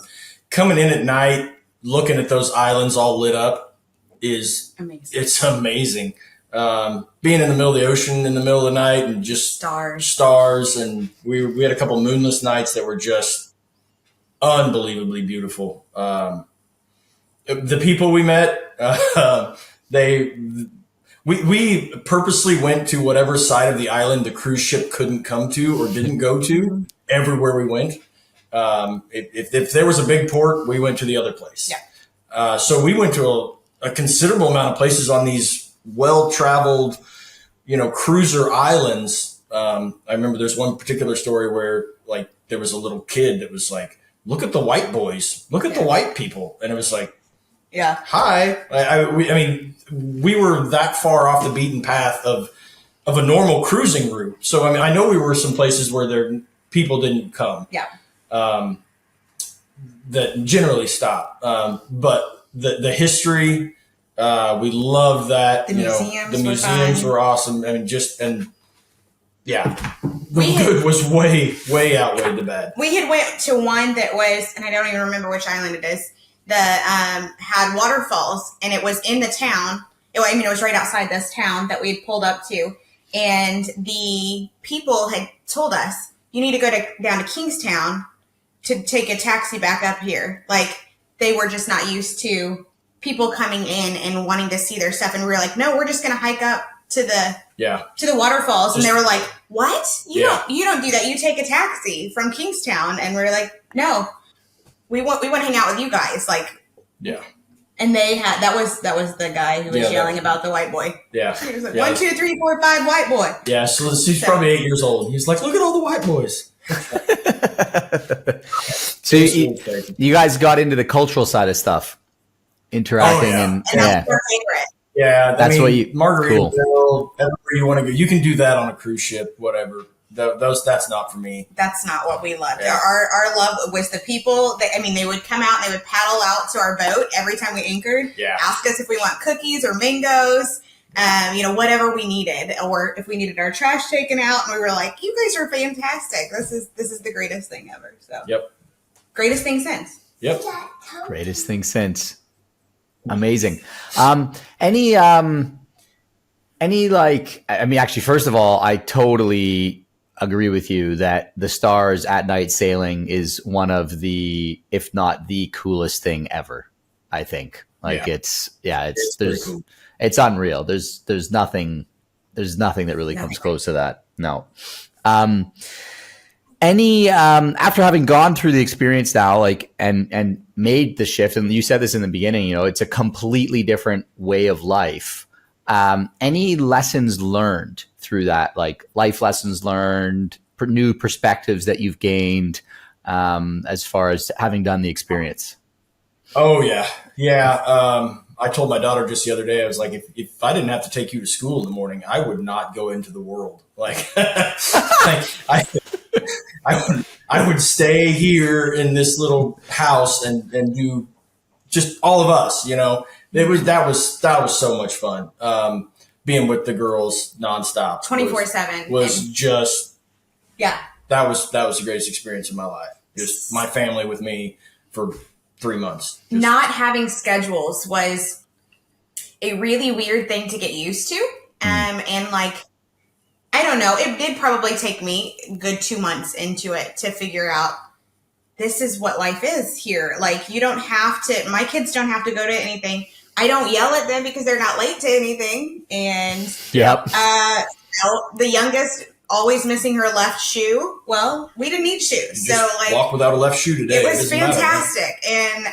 Coming in at night, looking at those islands all lit up is amazing. It's amazing. Being in the middle of the ocean in the middle of the night and just stars. And we had a couple moonless nights that were just unbelievably beautiful. The people we met, we purposely went to whatever side of the island the cruise ship couldn't come to or didn't go to everywhere we went. If there was a big port, we went to the other place. Yeah. So we went to a considerable amount of places on these well-traveled, cruiser islands. I remember there's one particular story where like there was a little kid that was like, "Look at the white boys, look at the white people." And it was like, yeah, hi. I mean, we were that far off the beaten path of a normal cruising route. So, I mean, I know we were some places where people didn't come. Yeah. That generally stop. But the history, we love that. The museums, the museums were awesome. I mean, the good was way, way outweighed the bad. We had went to one that was, and I don't even remember which island it is, that had waterfalls, and it was in the town. It was right outside this town that we had pulled up to, and the people had told us, "You need to go down to Kingstown to take a taxi back up here." Like, they were just not used to people coming in and wanting to see their stuff, and we were like, "No, we're just going to hike up to the waterfalls." And they were like, "What? You don't do that. You take a taxi from Kingstown." And we're like, "No, we want to hang out with you guys." Like, yeah. And they had that was the guy who was yelling about the white boy. Yeah. He was like, 1, 2, 3, 4, 5, white boy. Yeah. So he's probably 8 years old. He's like, "Look at all the white boys." So you guys got into the cultural side of stuff, interacting, and that's our favorite. Yeah, that's what you Margaritaville, cool. Everywhere you want to go, you can do that on a cruise ship. Whatever. That's not for me. That's not what we loved. Yeah. Our love was the people. They would come out and they would paddle out to our boat every time we anchored. Yeah. Ask us if we want cookies or mangoes. Whatever we needed, or if we needed our trash taken out, and we were like, "You guys are fantastic. This is the greatest thing ever." So, yep, greatest thing since. Yep, greatest thing since. Amazing. Actually, first of all, I totally agree with you that the stars at night sailing is one of the, if not the coolest thing ever. I think it's cool. It's unreal. There's nothing that really comes close to that. No. After having gone through the experience now, like, and made the shift, and you said this in the beginning, it's a completely different way of life. Any lessons learned through that, like life lessons learned, new perspectives that you've gained, as far as having done the experience? Oh yeah. Yeah. I told my daughter just the other day, I was like, if I didn't have to take you to school in the morning, I would not go into the world. Like, I would stay here in this little house and do just all of us, that was so much fun. Being with the girls nonstop 24/7 was just, that was the greatest experience of my life. Just my family with me for 3 months. Not having schedules was a really weird thing to get used to. And like, I don't know. It did probably take me a good 2 months into it to figure out this is what life is here. Like, you don't have to, my kids don't have to go to anything. I don't yell at them because they're not late to anything. And the youngest always missing her left shoe. Well, we didn't need shoes. So like walk without a left shoe today. It was fantastic. And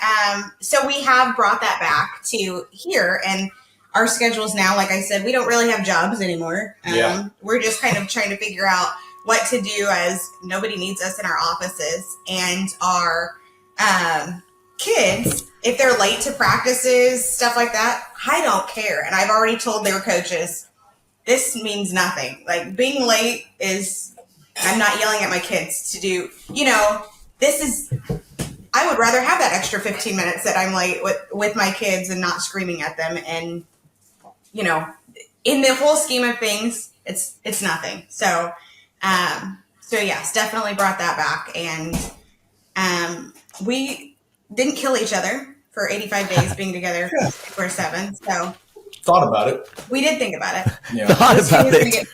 so we have brought that back to here, and our schedules now, like I said, we don't really have jobs anymore. We're just kind of trying to figure out what to do as nobody needs us in our offices, and our kids, if they're late to practices, stuff like that, I don't care. And I've already told their coaches, this means nothing. Like, being late is, I'm not yelling at my kids to do, this is, I would rather have that extra 15 minutes that I'm late with my kids and not screaming at them. And, in the whole scheme of things, it's nothing. So yes, definitely brought that back. And we didn't kill each other for 85 days being together 24/7. So thought about it. We did think about it. Yeah. Thought about it.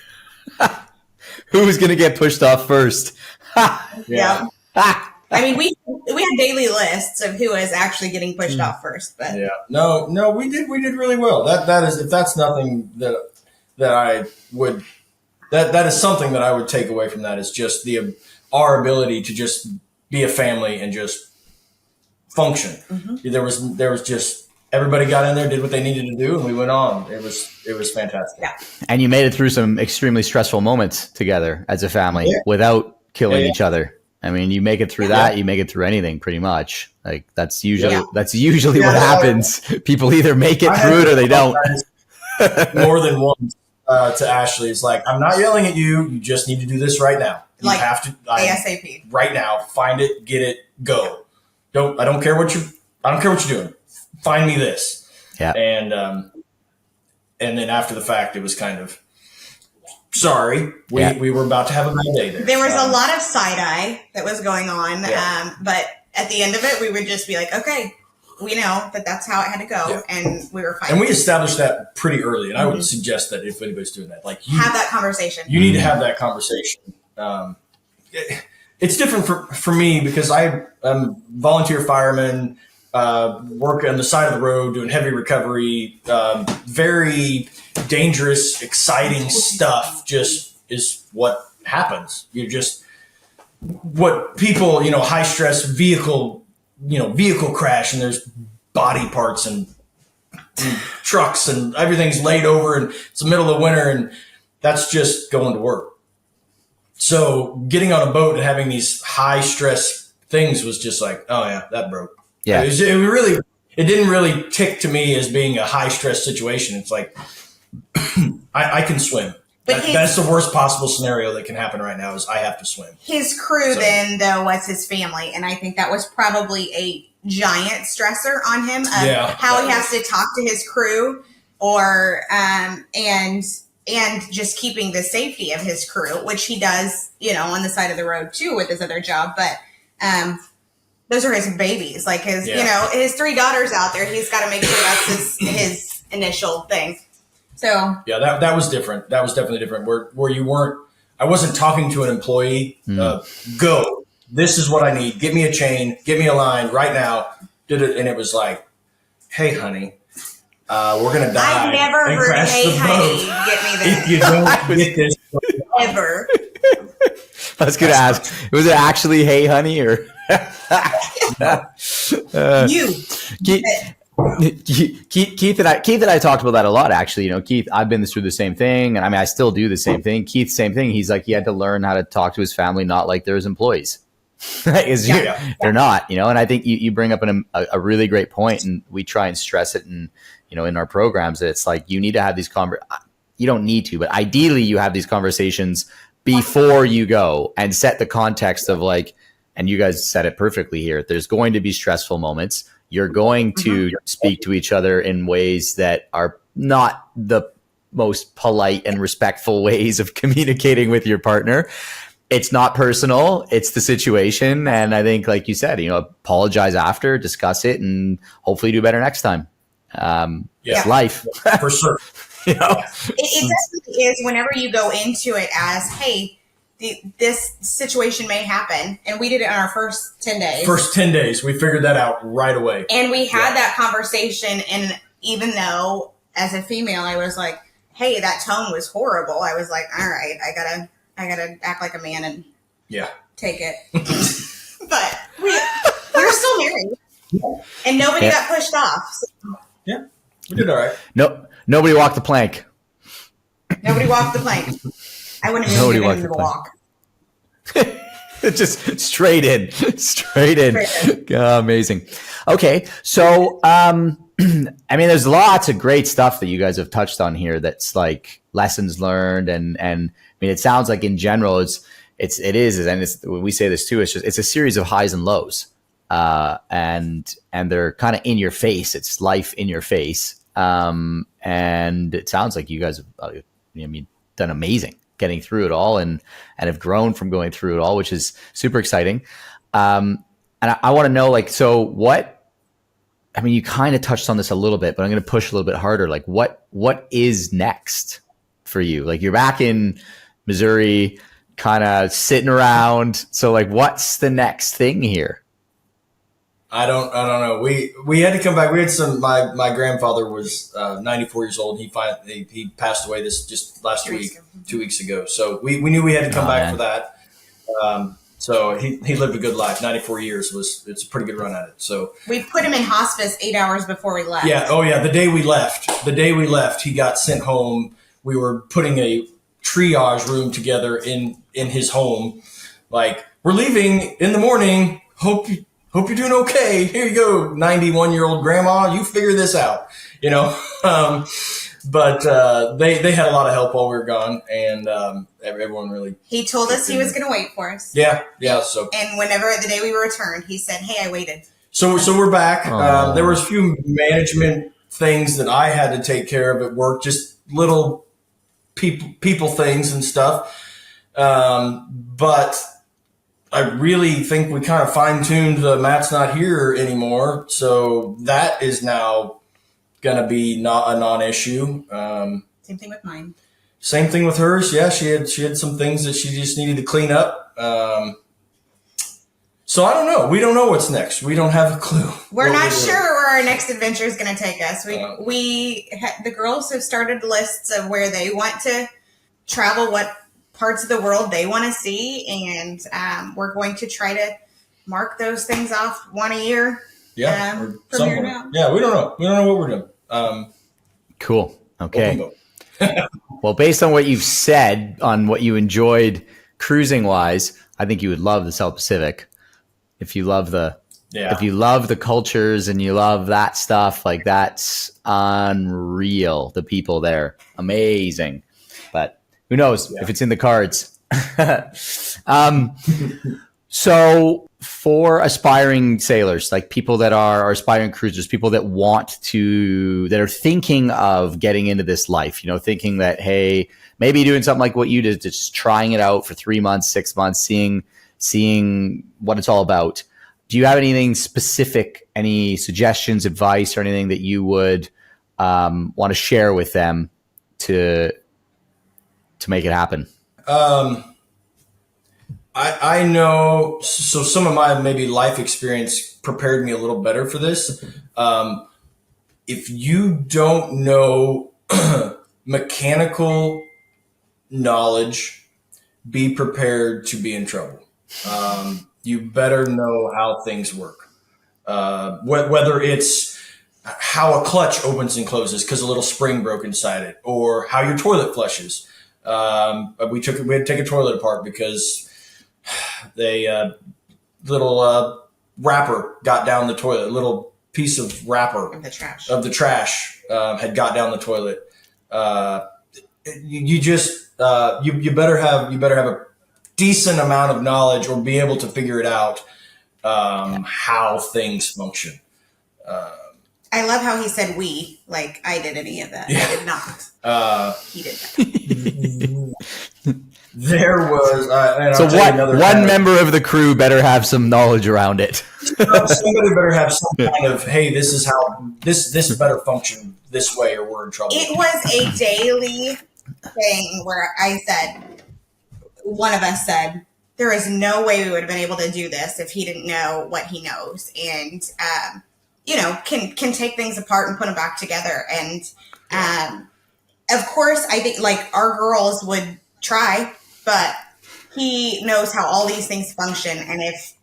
Who was going to get pushed off first? Yeah. I mean, we had daily lists of who was actually getting pushed off first. But no, we did really well. That is, if that's nothing that I would, that is something that I would take away from that, is just our ability to just be a family and just function. Mm-hmm. There was just, everybody got in there, did what they needed to do, and we went on. It was fantastic. Yeah. And you made it through some extremely stressful moments together as a family without killing each other. I mean, you make it through that, you make it through anything pretty much. Like, that's usually what happens. People either make it through it or they don't. More than once to Ashley, it's like, I'm not yelling at you. You just need to do this right now. You have to ASAP right now. Find it, get it, go. I don't care what you're doing. Find me this. Yeah. And then after the fact, it was kind of, sorry, we were about to have a bad day there. There was a lot of side eye that was going on. Yeah. But at the end of it, we would just be like, okay, we know that that's how it had to go. Yeah. And we were fine. And we established that pretty early. And I would suggest that if anybody's doing that, like, have that conversation. You need to have that conversation. It's different for me because I'm volunteer fireman, work on the side of the road, doing heavy recovery, very dangerous, exciting stuff just is what happens. You're just what people, high stress vehicle crash, and there's body parts and trucks and everything's laid over, and it's the middle of winter, and that's just going to work. So getting on a boat and having these high stress things was just like, oh yeah, that broke. Yeah. It didn't really tick to me as being a high stress situation. It's like, I can swim. That's the worst possible scenario that can happen right now, is I have to swim. His crew then, though, was his family. And I think that was probably a giant stressor on him of how he has to talk to his crew, or and just keeping the safety of his crew, which he does, on the side of the road too with his other job. But those are his babies, like his, his 3 daughters out there. He's got to make sure that's his initial thing. So yeah, that was different. That was definitely different. Where you weren't, I wasn't talking to an employee. Go. This is what I need. Get me a chain. Get me a line right now. Did it, and it was like, hey, honey, we're gonna die. I've never heard "Hey, honey, get me this." If you don't get this, ever. I was gonna ask, was it actually "Hey, honey" or? Keith and I talked about that a lot, actually. Keith, I've been through the same thing, and I mean, I still do the same thing. Keith, same thing. He's like, he had to learn how to talk to his family, not like they're his employees. They're not, and I think you bring up a really great point, and we try and stress it, and in our programs, that it's like, you need to have these you don't need to, but ideally you have these conversations before you go and set the context of, like, and you guys said it perfectly here. There's going to be stressful moments. You're going to speak to each other in ways that are not the most polite and respectful ways of communicating with your partner. It's not personal. It's the situation. And I think, like you said, apologize after, discuss it, and hopefully do better next time. It's life. For sure. You know, it definitely is. Whenever you go into it as, hey, this situation may happen, and we did it on our first 10 days. First 10 days, we figured that out right away, and we had that conversation. And even though as a female, I was like, hey, that tone was horrible, I was like, all right, I gotta act like a man and take it. But we're still married, and nobody got pushed off. So. Yeah, we did all right. Nobody walked the plank. Nobody walked the plank. I wouldn't even give him the walk. Just straight in. Amazing. Okay, so I mean, there's lots of great stuff that you guys have touched on here. That's like lessons learned, and I mean, it sounds like in general, it is, and we say this too. It's a series of highs and lows, and they're kind of in your face. It's life in your face, and it sounds like you guys have, done amazing getting through it all, and have grown from going through it all, which is super exciting. And I want to know, like, so what? I mean, you kind of touched on this a little bit, but I'm going to push a little bit harder. Like, what is next for you? Like, you're back in Missouri, kind of sitting around. So, like, what's the next thing here? I don't know. We had to come back. We had my grandfather was 94 years old. He passed away just last week, 2 weeks ago. So we knew we had to come back for that. So he lived a good life. 94 years it's a pretty good run at it. So we put him in hospice 8 hours before we left. Yeah. Oh yeah. The day we left, he got sent home. We were putting a triage room together in his home. Like, we're leaving in the morning. Hope you're doing okay. Here you go, 91-year-old grandma. You figure this out, But they had a lot of help while we were gone, and everyone really. He told us he was going to wait for us. Yeah. So. And whenever the day we returned, he said, "Hey, I waited." So we're back. There was a few management things that I had to take care of at work, just little people things and stuff. But I really think we kind of fine-tuned the Matt's not here anymore. So that is now going to be not a non-issue. Same thing with mine. Same thing with hers. Yeah, she had some things that she just needed to clean up. So I don't know. We don't know what's next. We don't have a clue. We're not sure where our next adventure is going to take us. The girls have started lists of where they want to travel, what parts of the world they want to see, and we're going to try to mark those things off one a year. Yeah, from here now. Yeah, we don't know. We don't know what we're doing. Cool. Okay. Well, based on what you've said on what you enjoyed cruising wise, I think you would love the South Pacific. If you love if you love the cultures and you love that stuff, like, that's unreal. The people there, amazing. But who knows if it's in the cards. So for aspiring sailors, like people that are aspiring cruisers, people that that are thinking of getting into this life, thinking that, hey, maybe doing something like what you did, just trying it out for 3 months, 6 months, seeing what it's all about. Do you have anything specific, any suggestions, advice, or anything that you would want to share with them to make it happen? I know, so some of my maybe life experience prepared me a little better for this. If you don't know mechanical knowledge, be prepared to be in trouble. You better know how things work. Whether it's how a clutch opens and closes because a little spring broke inside it, or how your toilet flushes. We had to take a toilet apart because little wrapper got down the toilet. A little piece of wrapper of the trash had got down the toilet. You better have a decent amount of knowledge or be able to figure it out how things function. I love how he said we, like I did any of that. Yeah. I did not. He did that. There was one member of the crew better have some knowledge around it. Somebody better have some kind of, hey, this is how this better function this way or we're in trouble. It was a daily thing where one of us said, there is no way we would have been able to do this if he didn't know what he knows. And, can take things apart and put them back together. And, of course, I think like our girls would try, but he knows how all these things function. And if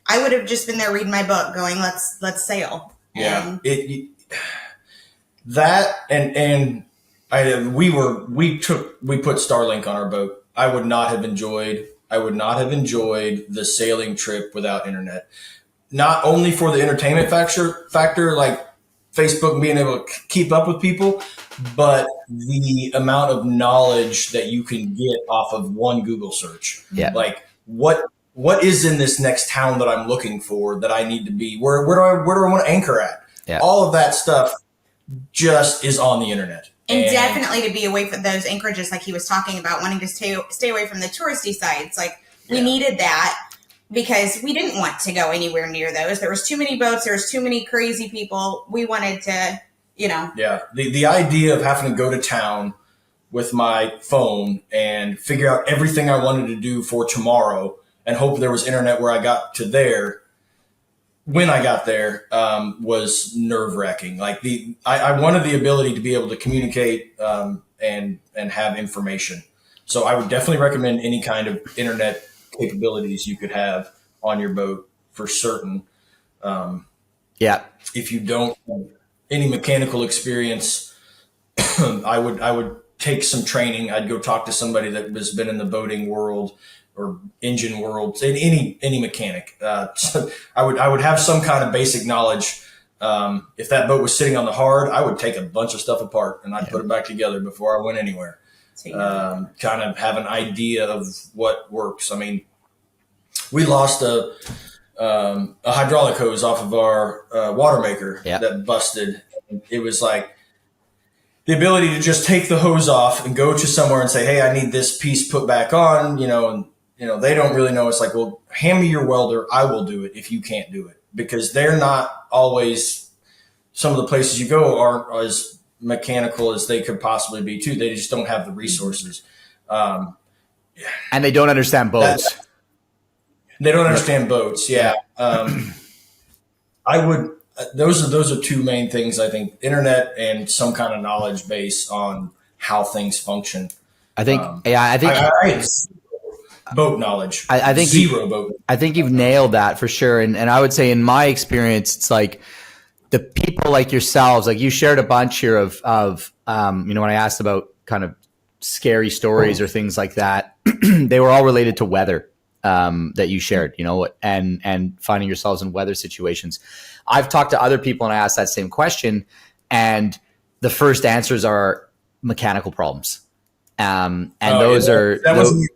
I would have just been there reading my book going, let's sail. Yeah. And we put Starlink on our boat. I would not have enjoyed the sailing trip without internet. Not only for the entertainment factor, like Facebook being able to keep up with people, but the amount of knowledge that you can get off of one Google search. Yeah. Like what is in this next town that I'm looking for that I need to be? Where do I want to anchor at? Yeah. All of that stuff just is on the internet. And definitely to be away from those anchorages, like he was talking about, wanting to stay away from the touristy sites. Like we needed that because we didn't want to go anywhere near those. There was too many boats. There was too many crazy people. We wanted to, Yeah. The idea of having to go to town with my phone and figure out everything I wanted to do for tomorrow and hope there was internet where I got to there. When I got there, was nerve-wracking. Like I wanted the ability to be able to communicate and have information. So I would definitely recommend any kind of internet capabilities you could have on your boat for certain. If you don't have any mechanical experience, I would take some training. I'd go talk to somebody that has been in the boating world or engine world, any mechanic. So I would have some kind of basic knowledge. If that boat was sitting on the hard, I would take a bunch of stuff apart and I'd put it back together before I went anywhere. Kind of have an idea of what works. I mean, we lost a hydraulic hose off of our water maker that busted. It was like the ability to just take the hose off and go to somewhere and say, hey, I need this piece put back on, and they don't really know. It's like, well, hand me your welder. I will do it if you can't do it, because they're not always, some of the places you go aren't as mechanical as they could possibly be too. They just don't have the resources. And they don't understand boats. They don't understand boats. Yeah. Those are two main things. I think internet and some kind of knowledge base on how things function. I think boat knowledge. I think zero boat. I think you've nailed that for sure. And I would say in my experience, it's like the people like yourselves, like you shared a bunch here of when I asked about kind of scary stories or things like that, they were all related to weather that you shared, and finding yourselves in weather situations. I've talked to other people and I asked that same question, and the first answers are mechanical problems. That wasn't a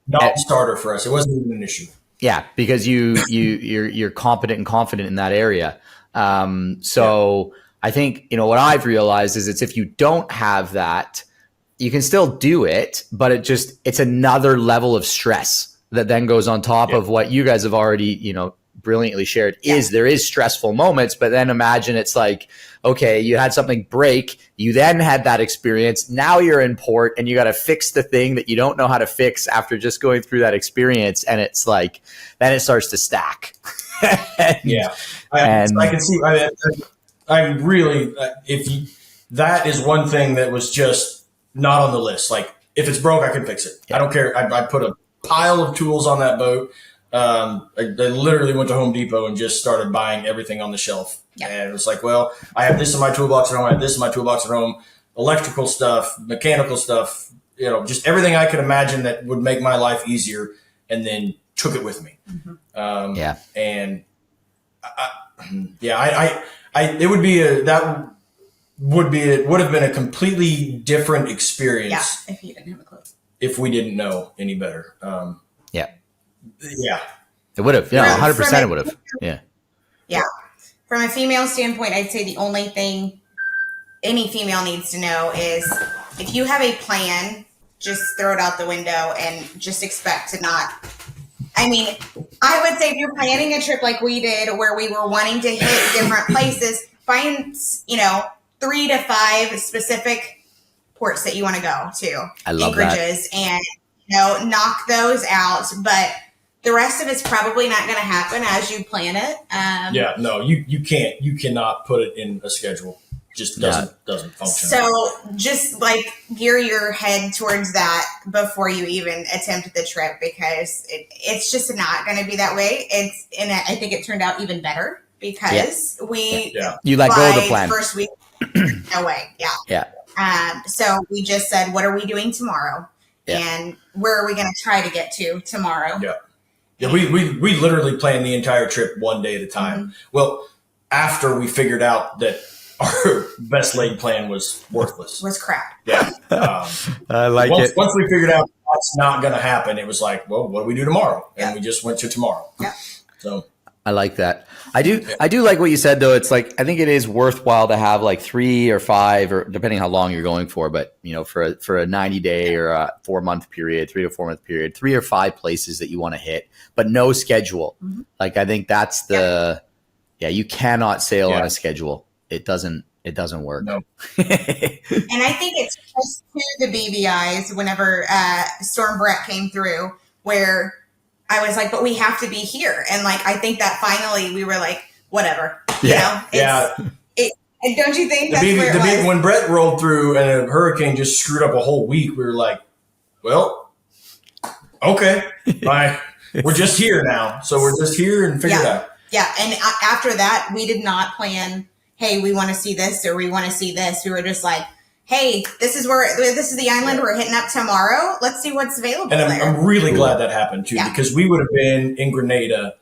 non-starter for us. It wasn't even an issue. Yeah, because you're competent and confident in that area. I think what I've realized is if you don't have that, you can still do it, but it's another level of stress that then goes on top of what you guys have already brilliantly shared. There is stressful moments, but then imagine it's like, okay, you had something break, you then had that experience, now you're in port and you got to fix the thing that you don't know how to fix after just going through that experience, and it's like then it starts to stack. I can see. I really, that is one thing that was just not on the list. Like if it's broke, I can fix it. I don't care. I put a pile of tools on that boat. I literally went to Home Depot and just started buying everything on the shelf. Yeah. And it was like, well, I have this in my toolbox at home. I have this in my toolbox at home. Electrical stuff, mechanical stuff, just everything I could imagine that would make my life easier, and then took it with me. Mm-hmm. And it would have been a completely different experience. If you didn't have a clue. If we didn't know any better. It would have. Yeah, 100% it would have. Yeah. Yeah. From a female standpoint, I'd say the only thing any female needs to know is if you have a plan, just throw it out the window and just expect to not. I mean, I would say if you're planning a trip like we did where we were wanting to hit different places, find, 3 3 to 5 specific ports that you want to go to. I love anchorages that. And, knock those out. But the rest of it's probably not going to happen as you plan it. No, you can't. You cannot put it in a schedule. Just doesn't function. So just like gear your head towards that before you even attempt the trip, because it's just not going to be that way. And I think it turned out even better because you let go of the plan first week. No way. So we just said, what are we doing tomorrow? And where are we going to try to get to tomorrow? Yeah, we literally planned the entire trip one day at a time. Mm-hmm. Well, after we figured out that our best laid plan was worthless. Was crap. Yeah. I like it. Once we figured out that's not going to happen, it was like, well, what do we do tomorrow? And we just went to tomorrow. Yeah. So I like that. I do like what you said, though. It's like, I think it is worthwhile to have like 3 or 5, or depending how long you're going for, but for a 90-day or a 4-month period, 3 to 4 month period, 3 or 5 places that you want to hit, but no schedule. Mm-hmm. Like, I think that's you cannot sail on a schedule. It doesn't work. No. And I think it's just to the BVIs whenever Storm Brett came through, where I was like, but we have to be here. And like, I think that finally we were like, whatever. And don't you think that's where it was? When Brett rolled through and a hurricane just screwed up a whole week, we were like, well, okay, bye. We're just here now. So we're just here and figure it out. Yeah. And after that, we did not plan, hey, we want to see this or we want to see this. We were just like, hey, this is the island we're hitting up tomorrow. Let's see what's available and there. I'm really glad that happened too, because we would have been in Grenada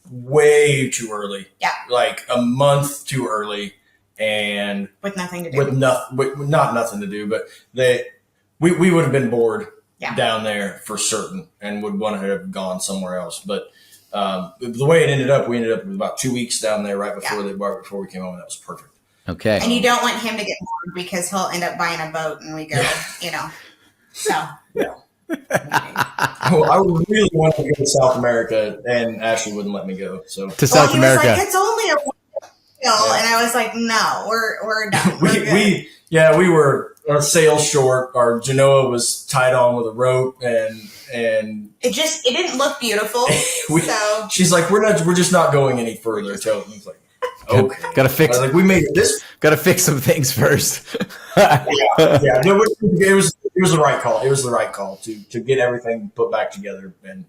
way too early. Yeah. Like a month too early, and with nothing to do. With not nothing to do, but we would have been bored down there for certain and would want to have gone somewhere else. But the way it ended up, we ended up with about 2 weeks down there right before before we came home, and that was perfect. Okay. And you don't want him to get bored because he'll end up buying a boat and we go, so. Yeah. Well, I really wanted to go to South America, and Ashley wouldn't let me go. So to South America. He was like, it's only a wheel. And I was like, no, we're done. we were our sail short. Our Genoa was tied on with a rope, and it didn't look beautiful. She's like, we're just not going any further. So I was like, okay, gotta fix. Like, we made it this. Gotta fix some things first. No, it was the right call. It was the right call to get everything put back together, and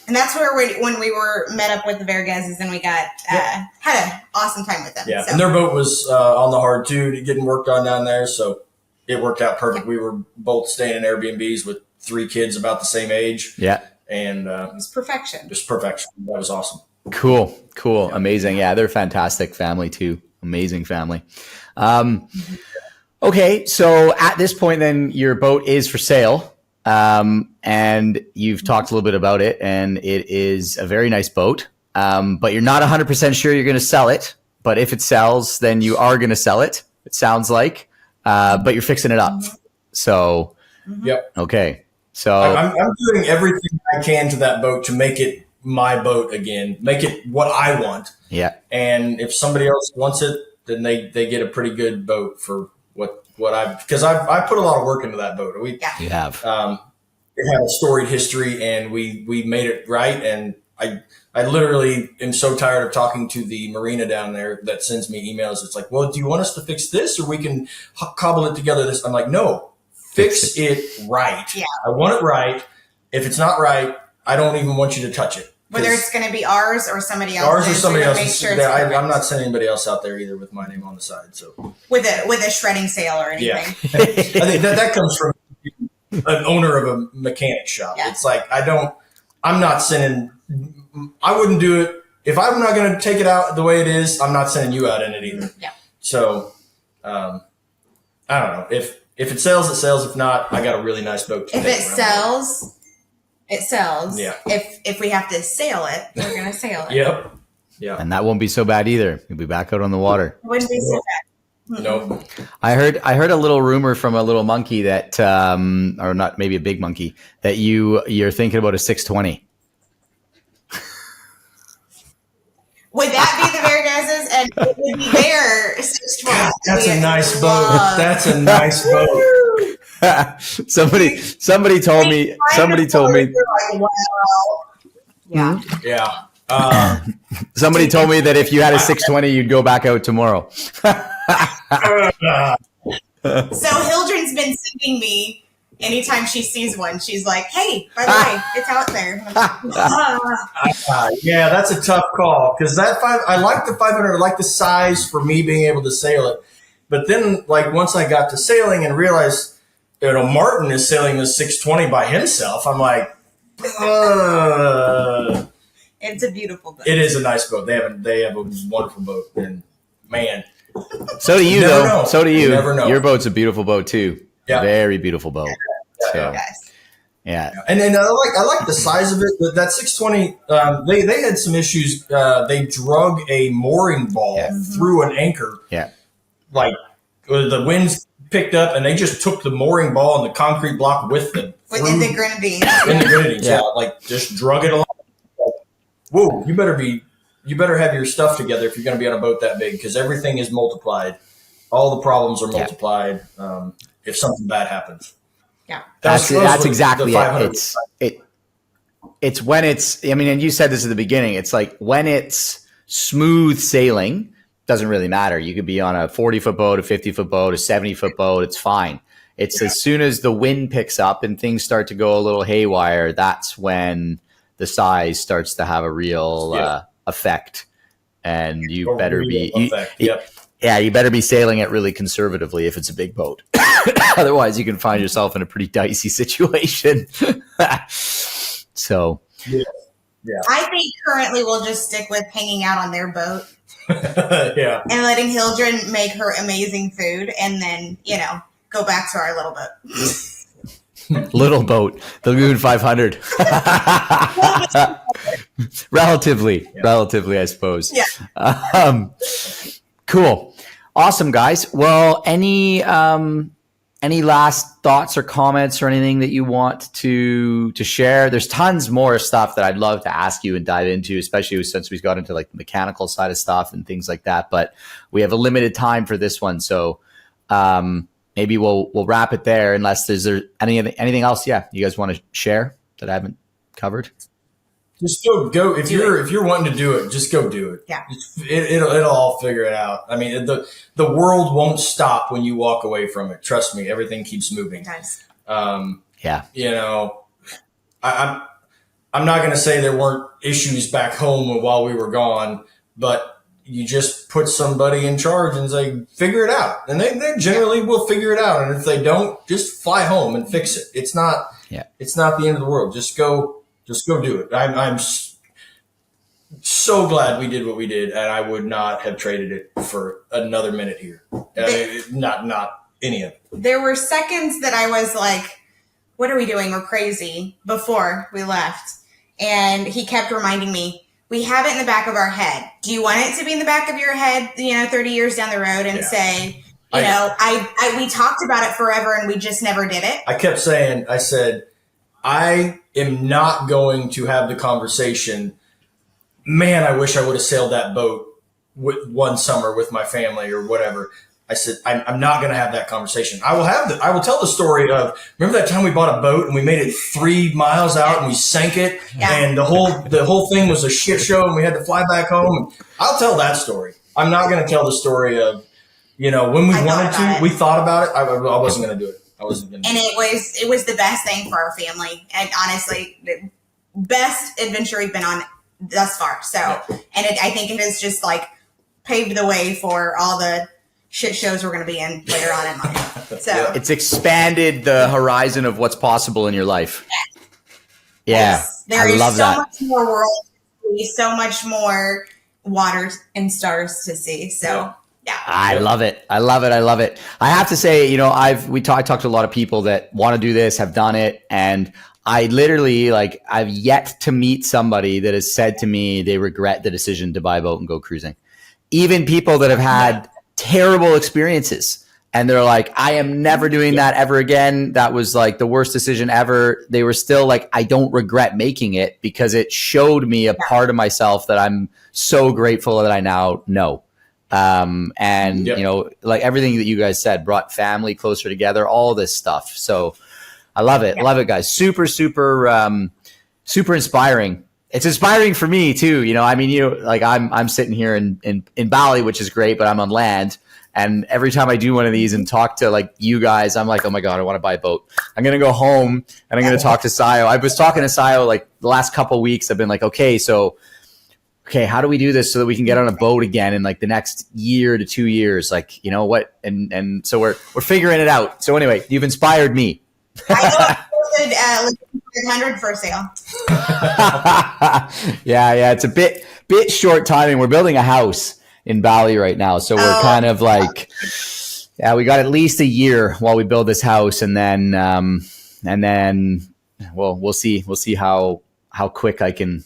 that's where when we were met up with the Vergezes and we got had an awesome time with them. Yeah, and their boat was on the hard too, getting worked on down there, so it worked out perfect. We were both staying in Airbnbs with 3 kids about the same age. Yeah, it and was perfection. Just perfection. That was awesome. Cool. Yeah. Amazing. Yeah, they're a fantastic family too. Amazing family. Okay, so at this point, then your boat is for sale, and you've talked a little bit about it, and it is a very nice boat, but you're not 100% sure you're going to sell it. But if it sells, then you are going to sell it. It sounds like, but you're fixing it up. So, okay. So I'm doing everything I can to that boat to make it my boat again, make it what I want. Yeah. And if somebody else wants it, then they get a pretty good boat for because I put a lot of work into that boat. You have. It had a storied history, and we made it right. And I literally am so tired of talking to the marina down there that sends me emails. It's like, well, do you want us to fix this, or we can cobble it together? This, I'm like, no, fix it right. Yeah. I want it right. If it's not right, I don't even want you to touch it. Whether it's going to be ours or somebody else's. Ours or somebody else's. Sure I'm not sending anybody else out there either with my name on the side. So with a shredding sale or anything. Yeah. I think that comes from an owner of a mechanic shop. Yeah. It's like I'm not sending. I wouldn't do it if I'm not going to take it out the way it is. I'm not sending you out in it either. Yeah. So I don't know if it sells, it sells. If not, I got a really nice boat. If it sells. It sells. Yeah. If we have to sail it, we're going to sail it. Yep. Yeah. And that won't be so bad either. You'll be back out on the water. It wouldn't be so bad. Nope. I heard a little rumor from a little monkey that, or not, maybe a big monkey, that you're thinking about a 620. Would that be the Vergezes and it would be there. God, that's a nice boat. That's a nice boat. somebody told me. Like, wow. Yeah. Yeah. Somebody told me that if you had a 620, you'd go back out tomorrow. So Hildren's been sending me anytime she sees one. She's like, "Hey, by the way, it's out there." Yeah, that's a tough call because I like the 500. I like the size for me being able to sail it. But then, like once I got to sailing and realized, Martin is sailing the 620 by himself, I'm like, It's a beautiful boat. It is a nice boat. They have a wonderful boat, and man. So do you, though. Know. So do you. Never know. Your boat's a beautiful boat too. Yeah. Very beautiful boat. So, Yes. yeah. And I like the size of it. That 620. They had some issues. They drug a mooring ball through an anchor. Yeah. Like the winds picked up, and they just took the mooring ball and the concrete block with them. Within the grenadines. In the grenadines, Yeah. like just drug it along. Whoa, you better have your stuff together if you're going to be on a boat that big, because everything is multiplied. All the problems are multiplied if something bad happens. Yeah, That's exactly it. It's when it's. I mean, and you said this at the beginning. It's like when it's smooth sailing, doesn't really matter. You could be on a 40-foot boat, a 50-foot boat, a 70-foot boat. It's fine. It's as soon as the wind picks up and things start to go a little haywire, that's when the size starts to have a real effect, and you better be you better be sailing it really conservatively if it's a big boat. Otherwise, you can find yourself in a pretty dicey situation. So, I think currently we'll just stick with hanging out on their boat. Yeah, and letting Hildren make her amazing food, and then go back to our little boat. Little boat, the Lagoon 500. relatively, I suppose. Yeah. Cool. Awesome, guys. Well, any last thoughts or comments or anything that you want to share? There's tons more stuff that I'd love to ask you and dive into, especially since we've got into like the mechanical side of stuff and things like that. But we have a limited time for this one, so maybe we'll wrap it there. Unless there's anything else, you guys want to share that I haven't covered. Just go. If you're wanting to do it, just go do it. Yeah, it'll all figure it out. I mean, the world won't stop when you walk away from it. Trust me, everything keeps moving. Nice. I'm not going to say there weren't issues back home while we were gone, but you just put somebody in charge and say, figure it out, and they generally will figure it out. And if they don't, just fly home and fix it. It's not the end of the world. Just go do it. I'm so glad we did what we did, and I would not have traded it for another minute here. Not any of it. There were seconds that I was like, what are we doing? We're crazy, before we left. And he kept reminding me, we have it in the back of our head. Do you want it to be in the back of your head, 30 years down the road and say, we talked about it forever and we just never did it? I kept saying, I said, I am not going to have the conversation, man, I wish I would have sailed that boat one summer with my family or whatever. I said, I'm not going to have that conversation. I will tell the story of, remember that time we bought a boat and we made it 3 miles out and we sank it and the whole thing was a shit show and we had to fly back home. I'll tell that story. I'm not going to tell the story of, when we wanted to, we thought about it. I wasn't going to do it. And it was the best thing for our family, and honestly, the best adventure we've been on thus far. So, and I think it has just like paved the way for all the shit shows we're going to be in later on in life. So it's expanded the horizon of what's possible in your life. Yes, there is so much more world to see, so much more water and stars to see. So. Yeah. I love it. I have to say, I talked to a lot of people that want to do this, have done it. And I literally I've yet to meet somebody that has said to me, they regret the decision to buy a boat and go cruising. Even people that have had terrible experiences and they're like, I am never doing that ever again. That was like the worst decision ever. They were still like, I don't regret making it because it showed me a part of myself that I'm so grateful that I now know. And Yep. you know, like everything that you guys said brought family closer together, all this stuff. So I love it. Yeah. Love it, guys. Super inspiring. It's inspiring for me too. You know, I mean, you know, like I'm sitting here in Bali, which is great, but I'm on land. And every time I do one of these and talk to like you guys, I'm like, oh my God, I want to buy a boat. I'm going to go home and I'm going to talk to Sayo. I was talking to Sayo like the last couple of weeks. I've been like, okay, how do we do this so that we can get on a boat again in like the next year to 2 years? Like, you know what? And so we're figuring it out. So anyway, you've inspired me. I posted 500 for sale. Yeah. It's a bit short timing. We're building a house in Bali right now. So we're kind of like, yeah, we got at least a year while we build this house. And then we'll see how quick I can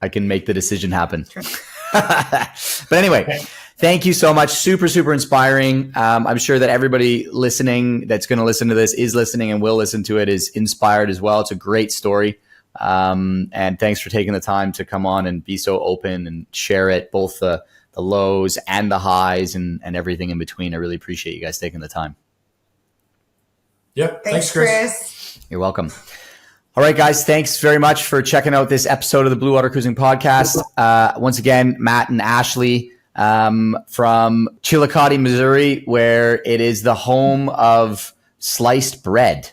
make the decision happen. Sure. But anyway, thank you so much. Super inspiring. I'm sure that everybody listening that's going to listen to this is listening and will listen to it is inspired as well. It's a great story. And thanks for taking the time to come on and be so open and share it, both the lows and the highs and everything in between. I really appreciate you guys taking the time. Yep. Thanks, Chris. You're welcome. All right, guys. Thanks very much for checking out this episode of the Bluewater Cruising podcast. Once again, Matt and Ashley from Chillicothe, Missouri, where it is the home of sliced bread,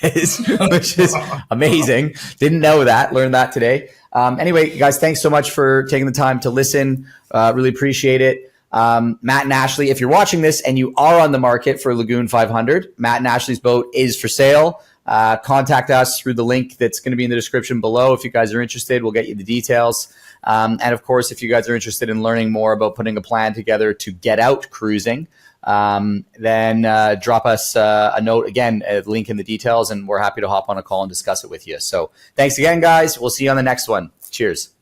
which is amazing. Didn't know that. Learned that today. Anyway, guys, thanks so much for taking the time to listen. Really appreciate it. Matt and Ashley, if you're watching this and you are on the market for Lagoon 500, Matt and Ashley's boat is for sale. Contact us through the link that's going to be in the description below. If you guys are interested, we'll get you the details. And of course, if you guys are interested in learning more about putting a plan together to get out cruising, then drop us a note, again, a link in the details, and we're happy to hop on a call and discuss it with you. So thanks again, guys. We'll see you on the next one. Cheers.